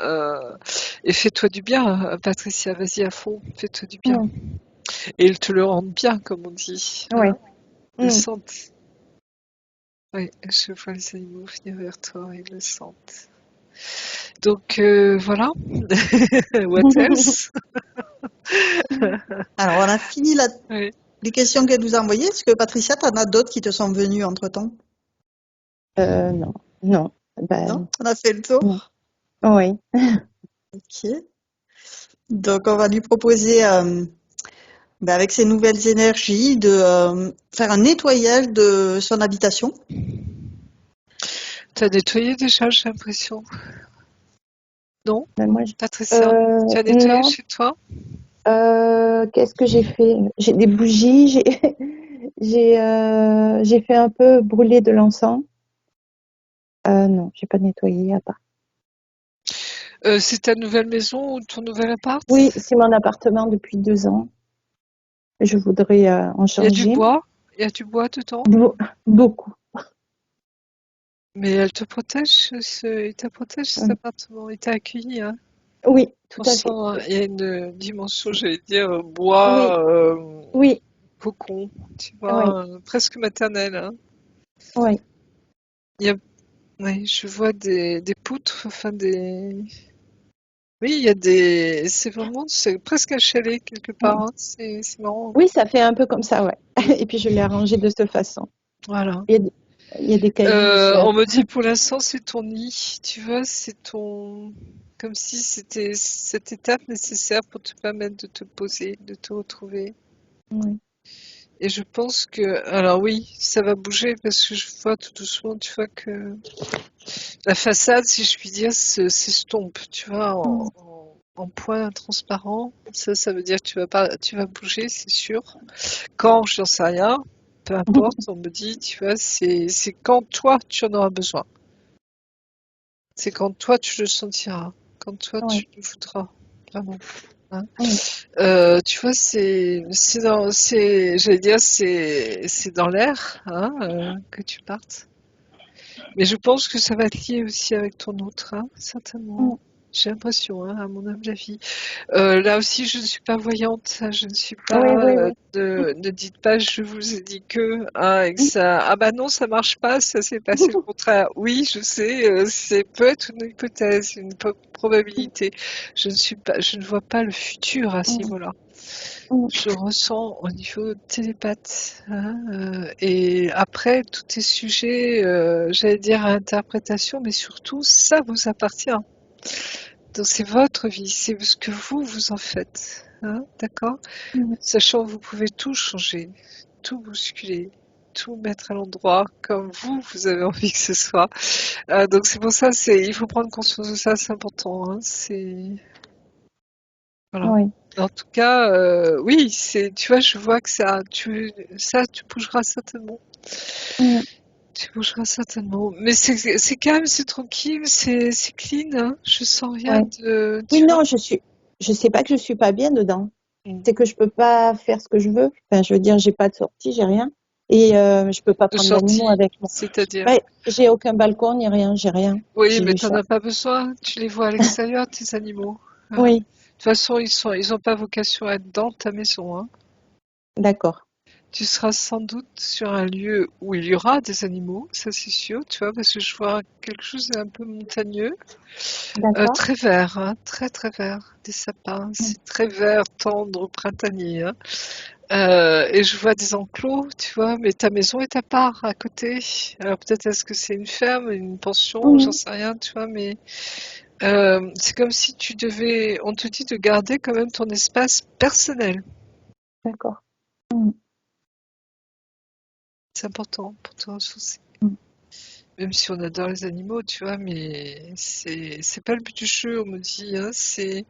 et fais-toi du bien, Patricia, vas-y à fond, fais-toi du bien. Et ils te le rendent bien, comme on dit. Ouais. Hein, ils le sentent. Oui, je vois les animaux venir vers toi, ils le sentent. Donc voilà. What else? Alors, on a fini Oui. les questions qu'elle nous a envoyées. Est-ce que Patricia, t'en as d'autres qui te sont venues entre-temps? Non, non. Non? Ben, On a fait le tour? non. Oui. Ok. Donc, on va lui proposer, avec ces nouvelles énergies, de faire un nettoyage de son habitation. T'as nettoyé déjà, j'ai l'impression. Non, Ben, moi, Patricia? Tu as nettoyé non. chez toi? Qu'est-ce que j'ai fait? J'ai des bougies, j'ai fait un peu brûler de l'encens. Non, j'ai pas nettoyé à part. C'est ta nouvelle maison ou ton nouvel appart? Oui, c'est mon appartement depuis 2 ans. Je voudrais en Il y a du changer. bois? Il y a du bois dedans? Beaucoup. Mais elle te protège, il te protège cet appartement, il t'a accueilli, hein? Oui, tout On à sent, fait. hein, il y a une dimension, j'allais dire, Oui, bois, oui, cocon, tu oui, vois, presque maternel, hein. oui. Il y a, oui, je vois des poutres, enfin oui, il y a c'est presque un chalet quelque part, hein. C'est marrant. Oui, ça fait un peu comme ça, ouais. Et puis je l'ai arrangé de cette façon. Voilà. Il y a, des- il y a des cailloux ici. On me dit pour l'instant c'est ton nid, tu vois, comme si c'était cette étape nécessaire pour te permettre de te poser, de te retrouver. Oui. Et je pense que, alors oui, ça va bouger parce que je vois tout doucement, tu vois que la façade, si je puis dire, s'estompe, tu vois, en point transparent. Ça veut dire que tu vas bouger, c'est sûr. Quand, j'en sais rien, peu importe, on me dit, tu vois, c'est quand toi tu en auras besoin. C'est quand toi tu le sentiras, quand toi Oui, tu le voudras, vraiment. Hein. oui, Tu vois, j'allais dire, c'est dans l'air, hein, que tu partes. Mais je pense que ça va être lié aussi avec ton autre, hein, certainement. J'ai l'impression, hein, à mon humble avis. Là aussi, je ne suis pas voyante, hein, je ne suis pas. oui, oui, oui. Ne dites pas, je vous ai dit que, hein, et que ça. Ah bah non, ça marche pas, ça s'est passé le contraire. Oui, je sais, c'est peut être une hypothèse, une probabilité. Je ne vois pas le futur à ce niveau-là. Je ressens au niveau télépathe, hein, et après, tout est sujet, j'allais dire à interprétation, mais surtout, ça vous appartient. Donc c'est votre vie, c'est ce que vous en faites, hein, d'accord? Sachant que vous pouvez tout changer, tout bousculer, tout mettre à l'endroit comme vous avez envie que ce soit. Donc c'est pour ça, il faut prendre conscience de ça, c'est important, hein, voilà. Oui. En tout cas, oui, tu vois, je vois que tu bougeras certainement. Tu bougeras certainement. Mais c'est calme, c'est tranquille, c'est clean, hein. Je sens rien Ouais. de, Oui, tu vois. non, je sais pas que je suis pas bien dedans. Mm. C'est que je peux pas faire ce que je veux. Enfin, je veux dire, j'ai pas de sortie, j'ai rien. Et je peux pas De prendre d'animaux sortie, avec moi. c'est-à-dire? Ouais, j'ai aucun balcon ni rien, j'ai rien. Oui, J'ai mais les t'en chats. as pas besoin. Tu les vois à l'extérieur, tes animaux. Hein. Oui, De toute façon, ils ont pas vocation à être dans ta maison. Hein. d'accord, Tu seras sans doute sur un lieu où il y aura des animaux, ça c'est sûr, tu vois, parce que je vois quelque chose d'un peu montagneux, d'accord. très vert, hein, très très vert, des sapins, Mm. c'est très vert, tendre, printanier. Hein. Et je vois des enclos, tu vois, mais ta maison est à part, à côté. Alors peut-être est-ce que c'est une ferme, une pension, j'en Mhm, sais rien, tu vois, mais c'est comme si tu devais, on te dit de garder quand même ton espace personnel. d'accord. Mm, C'est important pour te ressourcer. mm. Même si on adore les animaux, tu vois, mais c'est pas le but du jeu, on me dit, hein, c'est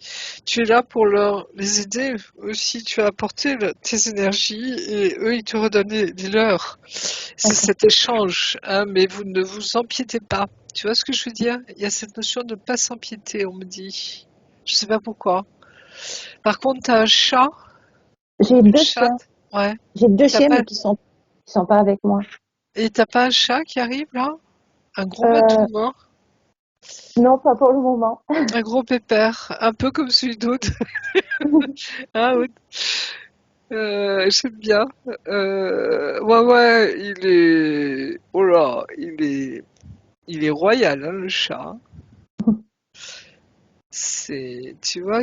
tu es là pour les aider aussi, tu as apporté tes énergies et eux ils te redonnent les leurs. C'est D'accord. cet échange, hein, mais vous ne vous empiétez pas. Tu vois ce que je veux dire? Il y a cette notion de ne pas s'empiéter, on me dit. Je sais pas pourquoi. Par contre, t'as un chat ou J'ai une deux chiens. chatte, ouais. J'ai deux T'as chiens, pas mais qui sont pas avec moi. et t'as pas un chat qui arrive là? Un gros Euh, matou, hein? non, pas pour le moment. Un gros pépère, un peu comme celui d'autre. Ah oui, j'aime bien. Ouais, ouais, oh là, il est royal, hein, le chat. Tu vois,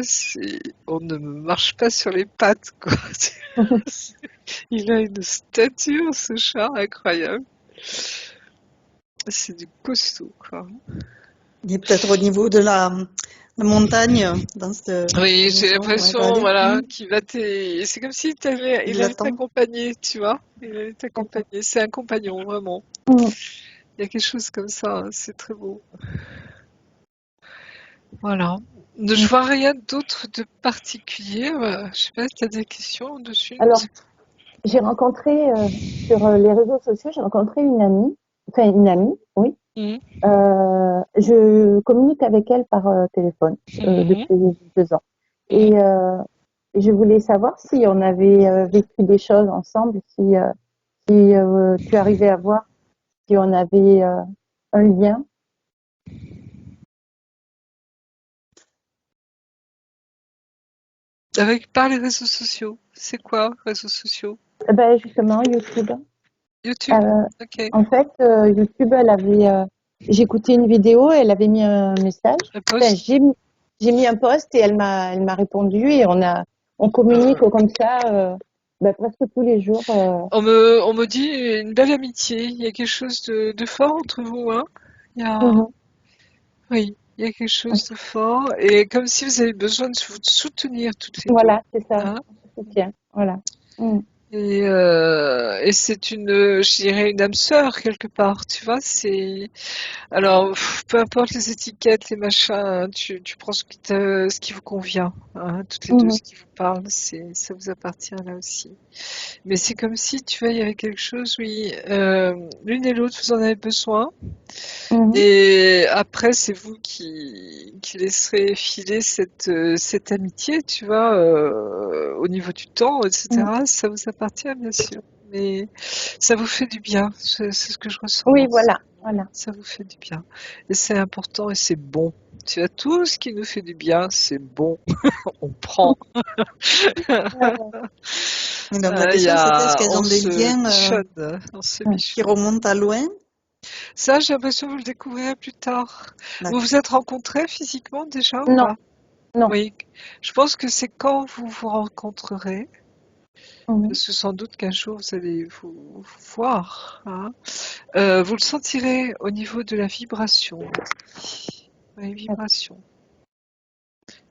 on ne me marche pas sur les pattes, quoi. Il a une stature, ce chat, incroyable. C'est du costaud, quoi. Il est peut-être au niveau de la montagne, dans cette Oui, j'ai maison, ouais, l'impression, vallée. voilà, c'est comme s'il Il il allait l'attend. t'accompagner, tu vois. Il allait D'accord. t'accompagner. C'est un compagnon, vraiment. Mm. Il y a quelque chose comme ça, hein, c'est très beau. Voilà. Je Mm. vois rien d'autre de particulier. Je sais pas si tu as des questions dessus. Alors, j'ai rencontré sur les réseaux sociaux, j'ai rencontré une amie, enfin une amie, oui. Mhm. Je communique avec elle par téléphone Mhm. depuis 2 ans. Mhm. Et je voulais savoir si on avait vécu des choses ensemble, si tu arrivais à voir si on avait un lien. Par les réseaux sociaux. C'est quoi, réseaux sociaux? Ben justement, YouTube. YouTube? Euh, Ok. En fait, YouTube, j'écoutais une vidéo et elle avait mis un message. Un Enfin, post? j'ai mis un post et elle m'a répondu et on communique comme ça, ben, presque tous les jours. On me dit une belle amitié. Il y a quelque chose de fort entre vous, hein? Il y a, Mhm. oui, il y a quelque chose de fort. Et comme si vous avez besoin de vous soutenir toutes les deux. Voilà, c'est ça. Hein? On se soutient. Voilà. Mm. Et c'est je dirais une âme sœur quelque part, tu vois. Alors, peu importe les étiquettes, les machins, hein, tu prends ce qui vous convient, hein, toutes les deux, Mhm. ce qui vous parle, ça vous appartient là aussi. Mais c'est comme si, tu vois, il y avait quelque chose, oui, l'une et l'autre, vous en avez besoin. Mhm. Et après, c'est vous qui laisserez filer cette amitié, tu vois, au niveau du temps, Mm. etc. Ça vous appartient, bien sûr. Mais ça vous fait du bien, c'est ce que je ressens. Oui, voilà, voilà. Ça vous fait du bien. Et c'est important et c'est bon. Tu vois, tout ce qui nous fait du bien, c'est bon. On prend. Ouais, ouais. Et donc la question c'était est-ce qu'elles On ont des se liens bichonne. On se Ouais. qui bichonne. remontent à loin? Ça, j'ai l'impression que vous le découvrirez plus tard. Vous vous D'accord. êtes rencontrés physiquement déjà ou Non, pas? non. Oui. Je pense que c'est quand vous vous rencontrerez, Mhm. parce que sans doute qu'un jour vous allez vous voir, hein. Vous le sentirez au niveau de la vibration. Les vibrations.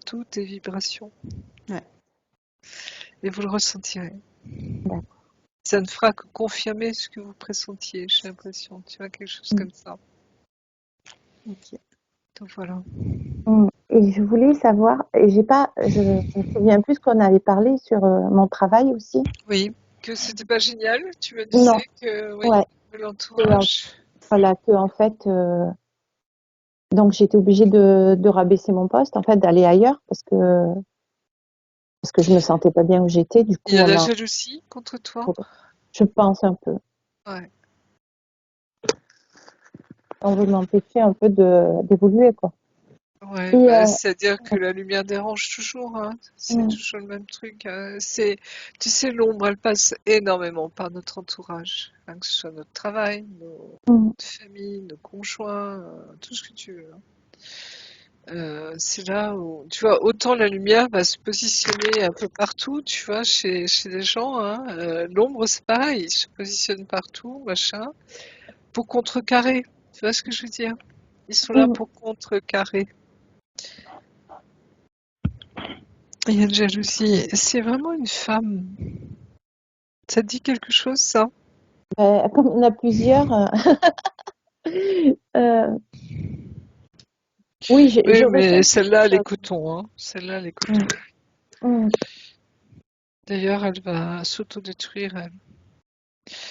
Tout est vibration. Ouais. Et vous le ressentirez. D'accord. Ça ne fera que confirmer ce que vous pressentiez, j'ai l'impression. Tu vois, quelque chose Mm. comme ça. Ok. Donc voilà. Mm. Et je voulais savoir, et je me souviens plus qu'on avait parlé sur mon travail aussi. Oui, que c'était pas génial. Tu me Non, disais que oui, ouais. que Que, l'entourage. voilà, que en fait, donc j'étais obligée de rabaisser mon poste, en fait, d'aller ailleurs parce que je me sentais pas bien où j'étais. Du Il y coup, a de la jalousie contre toi. je pense un peu. Ouais. On veut m'empêcher un peu d'évoluer, quoi. Ouais, Et, c'est-à-dire que la lumière dérange toujours, hein. C'est mm, toujours le même truc, hein. Tu sais, l'ombre, elle passe énormément par notre entourage, hein, que ce soit notre travail, mm, notre famille, nos conjoints, tout ce que tu veux, hein. C'est là où, tu vois, autant la lumière va se positionner un peu partout, tu vois, chez les gens, hein. L'ombre, c'est pareil, il se positionne partout, machin, pour contrecarrer. Tu vois ce que je veux dire? Ils sont là mm. pour contrecarrer. Il y a une jalousie. C'est vraiment une femme. Ça te dit quelque chose, ça? Comme il y en a plusieurs, euh, oui, Oui, je mais ressens celle-là, quelque les chose. cotons, hein. Celle-là, les Mm, cotons. mm, D'ailleurs, elle va s'autodétruire, elle.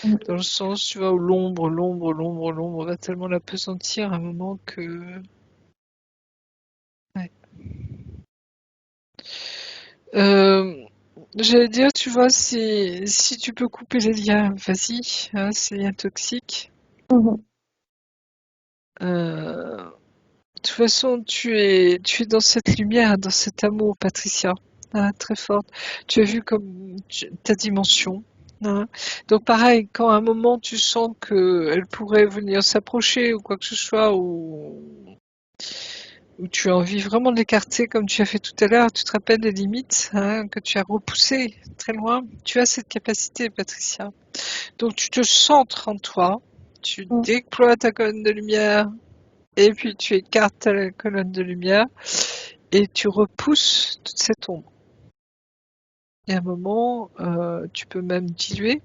mm. Dans le sens, tu vois, où l'ombre va tellement l'apesantir à un moment que... Ouais. Euh, J'allais dire, tu vois, si tu peux couper les liens, vas-y, hein, ces liens toxiques. Mhm. De toute façon, tu es dans cette lumière, dans cet amour, Patricia, hein, très forte. Tu as vu comme ta dimension, hein. Donc pareil, quand à un moment tu sens qu'elle pourrait venir s'approcher ou quoi que ce soit, ou tu as envie vraiment de l'écarter comme tu as fait tout à l'heure, tu te rappelles des limites, hein, que tu as repoussées très loin. Tu as cette capacité, Patricia. Donc tu te centres en toi, tu Mm. déploies ta colonne de lumière, et puis tu écartes ta colonne de lumière et tu repousses toute cette ombre. Et à un moment, tu peux même diluer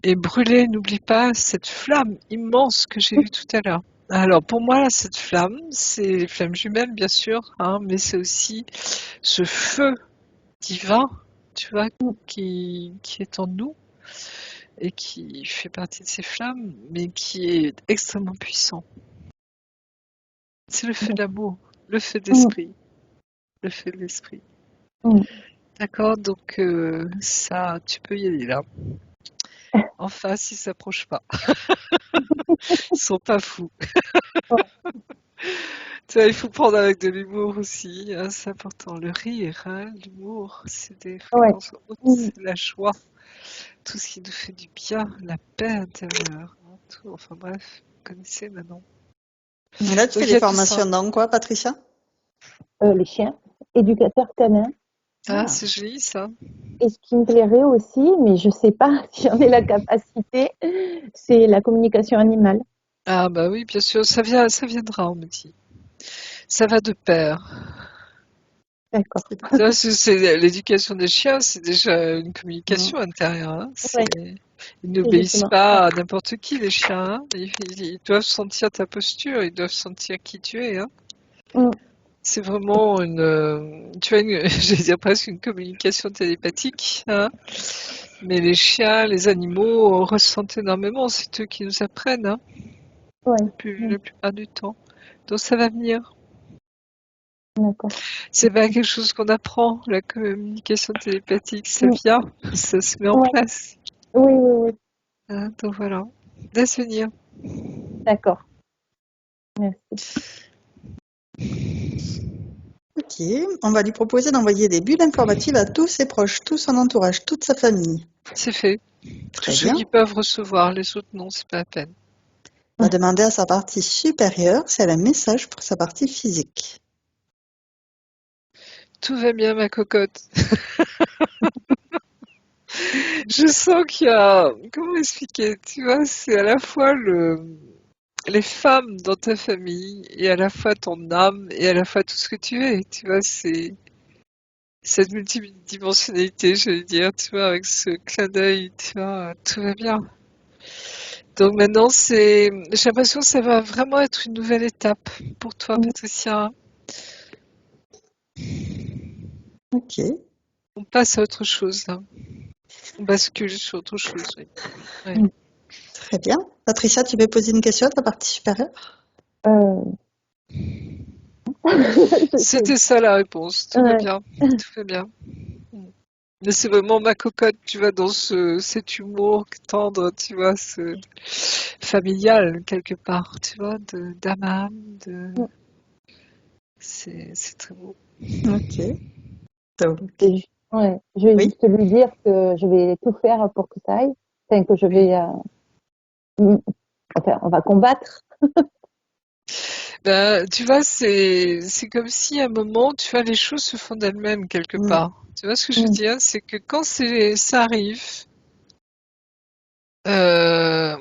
et brûler. N'oublie pas cette flamme immense que j'ai vue tout à l'heure. Alors pour moi, cette flamme, c'est les flammes jumelles, bien sûr, hein, mais c'est aussi ce feu divin, tu vois, qui est en nous et qui fait partie de ces flammes, mais qui est extrêmement puissant. C'est le feu de l'amour, le feu de Mm, l'esprit, le feu de l'esprit. mm. D'accord, donc ça, tu peux y aller là. En face, ils s'approchent pas. Ils sont pas fous. Ouais, Tu vois, il faut prendre avec de l'humour aussi, hein, c'est important. Le rire, hein, l'humour, c'est des ouais. fréquences hautes, Mm. c'est la joie, tout ce qui nous fait du bien, la paix intérieure, hein, tout. Enfin bref, vous connaissez maintenant. Et là, tu fais Donc il des y a tout ça. formations dans quoi, Patricia? Les chiens, éducateurs canins. Ah, Ah, c'est joli ça. Et ce qui me plairait aussi, mais je sais pas si j'en ai la capacité, c'est la communication animale. Ah bah oui, bien sûr, ça viendra, on me dit. Ça va de pair. D'accord. Tu vois, l'éducation des chiens, c'est déjà une mm. communication intérieure, hein. Oui, Ils n'obéissent justement. Ouais. pas à n'importe qui, les chiens, hein. Ils doivent sentir ta posture, ils doivent sentir qui tu es, hein. Mm, C'est vraiment tu vois, j'allais dire presque une communication télépathique, hein. Mais les chiens, les animaux ressentent énormément, c'est eux qui nous apprennent, hein, ouais. Mm, la plupart du temps. Donc ça va venir. d'accord. C'est pas quelque chose qu'on apprend, la communication télépathique, ça Mm, vient, ça se met en ouais. place. Oui, oui, oui. Hein, donc voilà, laisse venir. D'accord. Merci. Ok, on va lui proposer d'envoyer des bulles informatives à tous ses proches, tout son entourage, toute sa famille. C'est fait. Tous Très ceux bien. qui peuvent recevoir, les autres non, c'est pas la peine. On va demander à sa partie supérieure si elle a un message pour sa partie physique. Tout va bien, ma cocotte. Je sens qu'il y a, comment expliquer, tu vois, c'est à la fois les femmes dans ta famille et à la fois ton âme et à la fois tout ce que tu es, tu vois, c'est cette multidimensionnalité, je vais dire, tu vois, avec ce clin d'œil, tu vois, tout va bien. Donc maintenant, j'ai l'impression que ça va vraiment être une nouvelle étape pour toi, Mm, Patricia. Ok, On passe à autre chose, là. On bascule sur autre chose, oui. Ouais. mm. très bien. Patricia, tu peux poser une question à ta partie supérieure? Euh, je sais C'était ça la réponse. pas. Tout va Ouais. bien. Tout va bien. Mais c'est vraiment ma cocotte, tu vois, dans cet humour tendre, tu vois, familial quelque part, tu vois, d'Aman, Mm. c'est très beau. Ok. Donc, Ouais, je vais oui. juste lui dire que je vais tout faire pour que ça aille. Enfin, que je vais, mm, enfin, on va combattre. Ben, tu vois, c'est comme si à un moment, tu vois, les choses se font d'elles-mêmes quelque Mm. part. Tu vois ce que je veux Mm. dire? C'est que quand ça arrive, euh,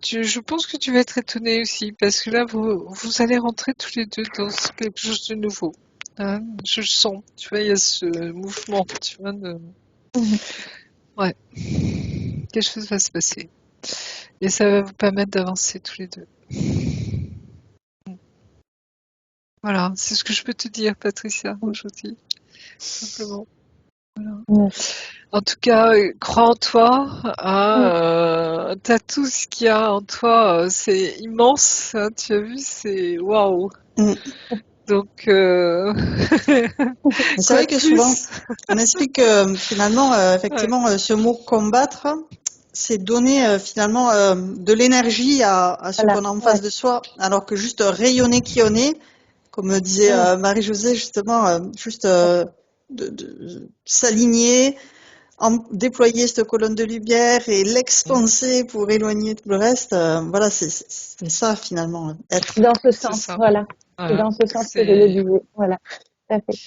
je pense que tu vas être étonné aussi, parce que là, vous allez rentrer tous les deux dans quelque chose de nouveau. Hein, je le sens, tu vois, il y a ce mouvement, tu vois, Mhm. ouais, quelque chose va se passer. Et ça va vous permettre d'avancer tous les deux. Voilà, c'est ce que je peux te dire, Patricia, aujourd'hui, simplement. Voilà. Ouais. En tout cas, crois en toi, hein, Mm. t'as tout ce qu'il y a en toi, c'est immense, hein, tu as vu, c'est waouh. Mm. Donc, Mais c'est quoi vrai de que souvent, plus? on explique que finalement, Ouais. effectivement, ce mot combattre, c'est donner finalement de l'énergie à ce Voilà. qu'on a en Ouais. face de soi, alors que juste rayonner qui on est, comme disait Mm. Marie-Josée justement, juste de s'aligner, déployer cette colonne de lumière et l'expanser pour éloigner tout le reste. Voilà, c'est ça finalement, être. Dans ce C'est sens, ça. voilà. C'est Voilà. dans ce sens que je le C'est... disais. Voilà. Tout à fait.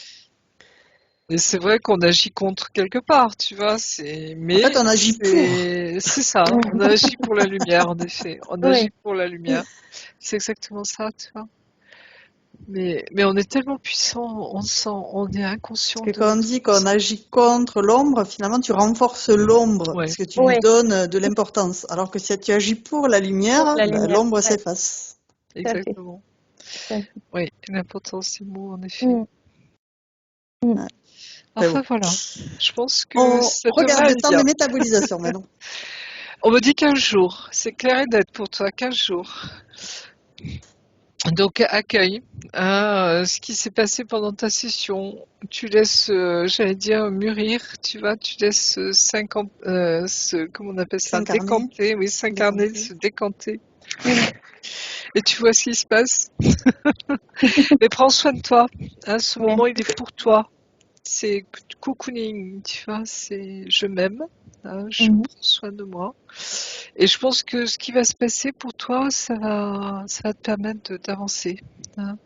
Et c'est vrai qu'on agit contre quelque part, tu vois, En fait, mais on agit pour. c'est ça, on Mm. agit pour la lumière, en effet. On agit Oui. pour la lumière. C'est exactement ça, tu vois. Mais on est tellement puissant, on est Parce inconscient que de quand on notre dit qu'on puissance. agit contre l'ombre, finalement, tu renforces l'ombre Ouais, parce que tu lui Oui. donnes de l'importance. Alors que si tu agis pour la Pour lumière, la ben, lumière. l'ombre Ouais. s'efface. Tout à fait. exactement. Tout à fait. Oui, l'importance du mot, en effet. Mm. Mm. Ouais, c'est Enfin beau. voilà, je pense que On ça regarde devrait le aller temps bien. de métabolisation maintenant. On me dit 15 jours, c'est clair et net pour toi, 15 jours. Donc accueille hein, ce qui s'est passé pendant ta session. Tu laisses, j'allais dire, mûrir, tu vois, tu laisses comment on appelle ça, S'incarner, décanter, oui, s'incarner, décanter. se décanter. Mm. Et tu vois ce qui se passe. Mais prends soin de toi. Hein, ce Ouais. moment, il est pour toi. C'est cocooning, tu vois, c'est je m'aime, hein, je Mhm. prends soin de moi. Et je pense que ce qui va se passer pour toi, ça va te permettre d'avancer. Hein.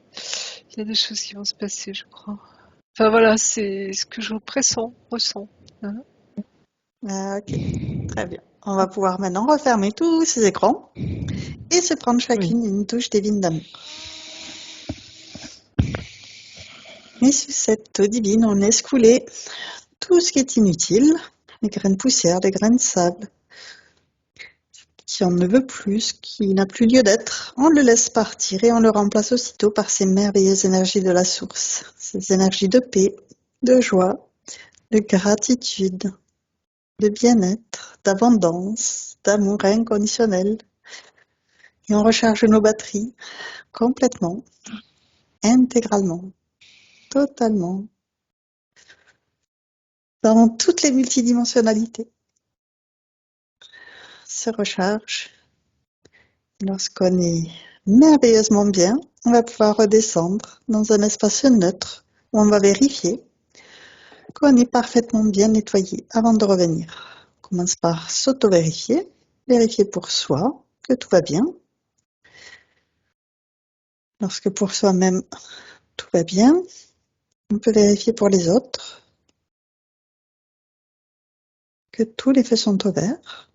Il y a des choses qui vont se passer, je crois. Enfin voilà, c'est ce que je ressens. Hein. Ah, ok, très bien. On va pouvoir maintenant refermer tous ces écrans et se prendre Oui. chacune une touche divine d'amour. Et sous cette eau divine, on laisse couler tout ce qui est inutile, les grains de poussière, les grains de sable, qui en ne veut plus, qui n'a plus lieu d'être. On le laisse partir et on le remplace aussitôt par ces merveilleuses énergies de la source, ces énergies de paix, de joie, de gratitude, de bien-être, d'abondance, d'amour inconditionnel. Et on recharge nos batteries complètement, intégralement, totalement, dans toutes les multidimensionnalités. Se recharge. Lorsqu'on est merveilleusement bien, on va pouvoir redescendre dans un espace neutre où on va vérifier qu'on est parfaitement bien nettoyé avant de revenir. On commence par s'auto-vérifier, vérifier pour soi que tout va bien. Lorsque pour soi-même tout va bien, on peut vérifier pour les autres que tous les feux sont ouverts.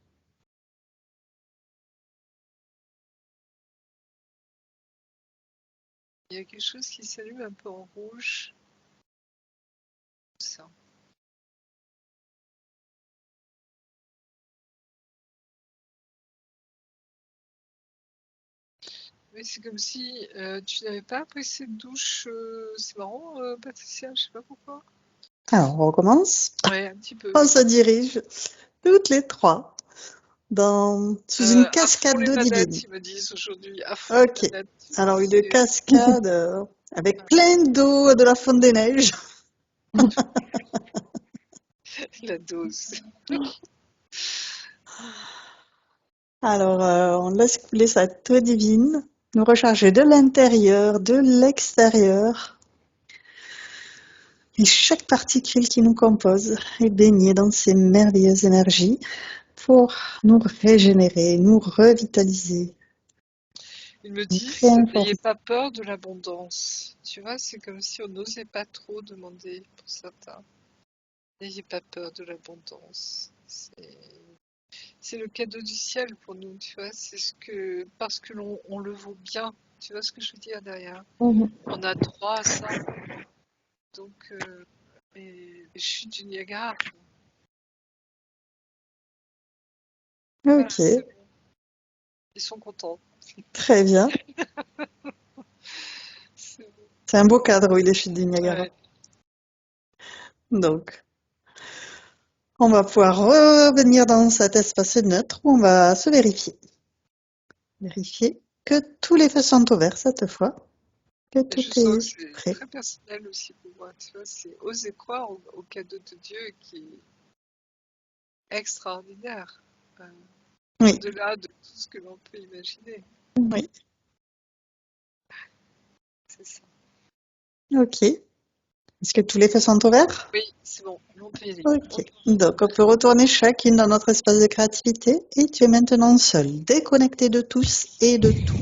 Il y a quelque chose qui s'allume un peu en rouge. Ça. Oui, c'est comme si tu n'avais pas pris cette douche. C'est marrant, Patricia, je sais pas pourquoi. Alors on recommence. Ouais, un petit peu. On se dirige toutes les trois sous une À fond cascade les d'eau manettes, divine. ils me disent aujourd'hui. À fond les Ok. manettes. Tu vois, Alors une c'est... cascade avec plein d'eau de la fonte des neiges. La dose. Alors, on laisse couler cette eau divine, nous recharger de l'intérieur, de l'extérieur. Et chaque particule qui nous compose est baignée dans ces merveilleuses énergies pour nous régénérer, nous revitaliser, Ils me nous disent, n'ayez réinformer. pas peur de l'abondance. Tu vois, c'est comme si on n'osait pas trop demander pour certains. N'ayez pas peur de l'abondance. C'est le cadeau du ciel pour nous, tu vois. C'est ce que, parce que on le vaut bien. Tu vois ce que je veux dire derrière? Mhm. On a droit à ça. Donc, les chutes du Niagara. Voilà, Ok, c'est bon. Ils sont contents. très bien. C'est bon. C'est un beau cadre, oui, les chutes du Niagara. Ouais. Donc, on va pouvoir revenir dans cet espace neutre où on va se vérifier. Vérifier que tous les feux sont ouverts cette fois, que Et je tout sens que est c'est prêt. très personnel aussi pour moi. Tu vois, c'est oser croire au cadeau de Dieu qui est extraordinaire. Euh, Oui, Au-delà de tout ce que l'on peut imaginer. oui, C'est ça. ok. Est-ce que tous les feux sont ouverts? Oui, c'est bon, on peut y aller. Ok. Donc, on peut retourner chacune dans notre espace de créativité et tu es maintenant seule, déconnectée de tous et de tout.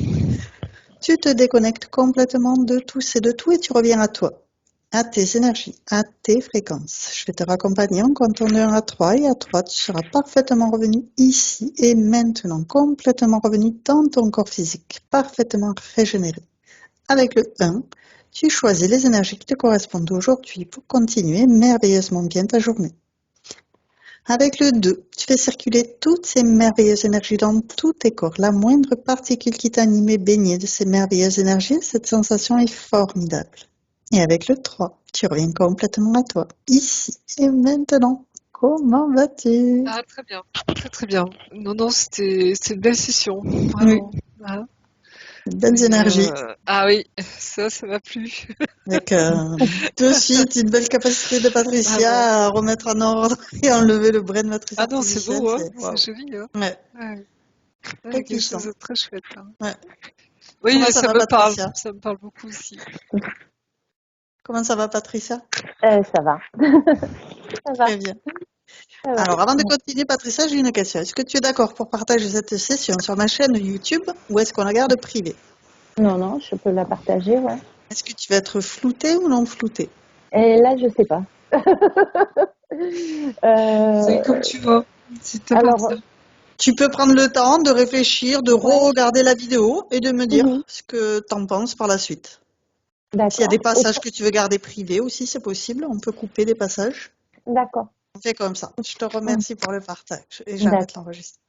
Tu te déconnectes complètement de tous et de tout et tu reviens à toi, à tes énergies, à tes fréquences. Je vais te raccompagner en comptant de 1 à 3 et à 3, tu seras parfaitement revenu ici et maintenant, complètement revenu dans ton corps physique, parfaitement régénéré. Avec le 1, tu choisis les énergies qui te correspondent aujourd'hui pour continuer merveilleusement bien ta journée. Avec le 2, tu fais circuler toutes ces merveilleuses énergies dans tous tes corps. La moindre particule qui t'anime est baignée de ces merveilleuses énergies. Cette sensation est formidable. Et avec le 3, tu reviens complètement à toi, ici et maintenant. Comment vas-tu? Ah, très bien, très très bien. Non, non, c'est une belle session, Oui, vraiment. Hein. de belles énergies. Ah oui, ça m'a plu. Avec de suite une belle capacité de Vraiment. Patricia à remettre en ordre et enlever le brin de matrice Ah non, c'est artificielle. beau, hein, C'est c'est waouh. joli, hein. Ouais, Ouais, très ouais, quelque chose puissant. de très chouette, hein. Ouais. Oui, Comment ça va, Patricia? ça me parle beaucoup aussi. Comment ça va, Patricia? Ça va. Ça va. Très bien. Ça va. Alors, avant de continuer, Patricia, j'ai une question. Est-ce que tu es d'accord pour partager cette session sur ma chaîne YouTube ou est-ce qu'on la garde privée? Non, non, je peux la partager, ouais. Est-ce que tu vas être floutée ou non floutée? Et là, je sais pas. C'est Euh, comme tu veux, c'est alors, t'appartient. Tu peux prendre le temps de réfléchir, de ouais. re-regarder la vidéo et de me Mhm. dire ce que tu en penses par la suite. S'il y a des D'accord. passages que tu veux garder privés aussi, c'est possible. On peut couper des passages. D'accord. On fait comme ça. Je te Mhm. remercie pour le partage et D'accord. j'arrête l'enregistrement.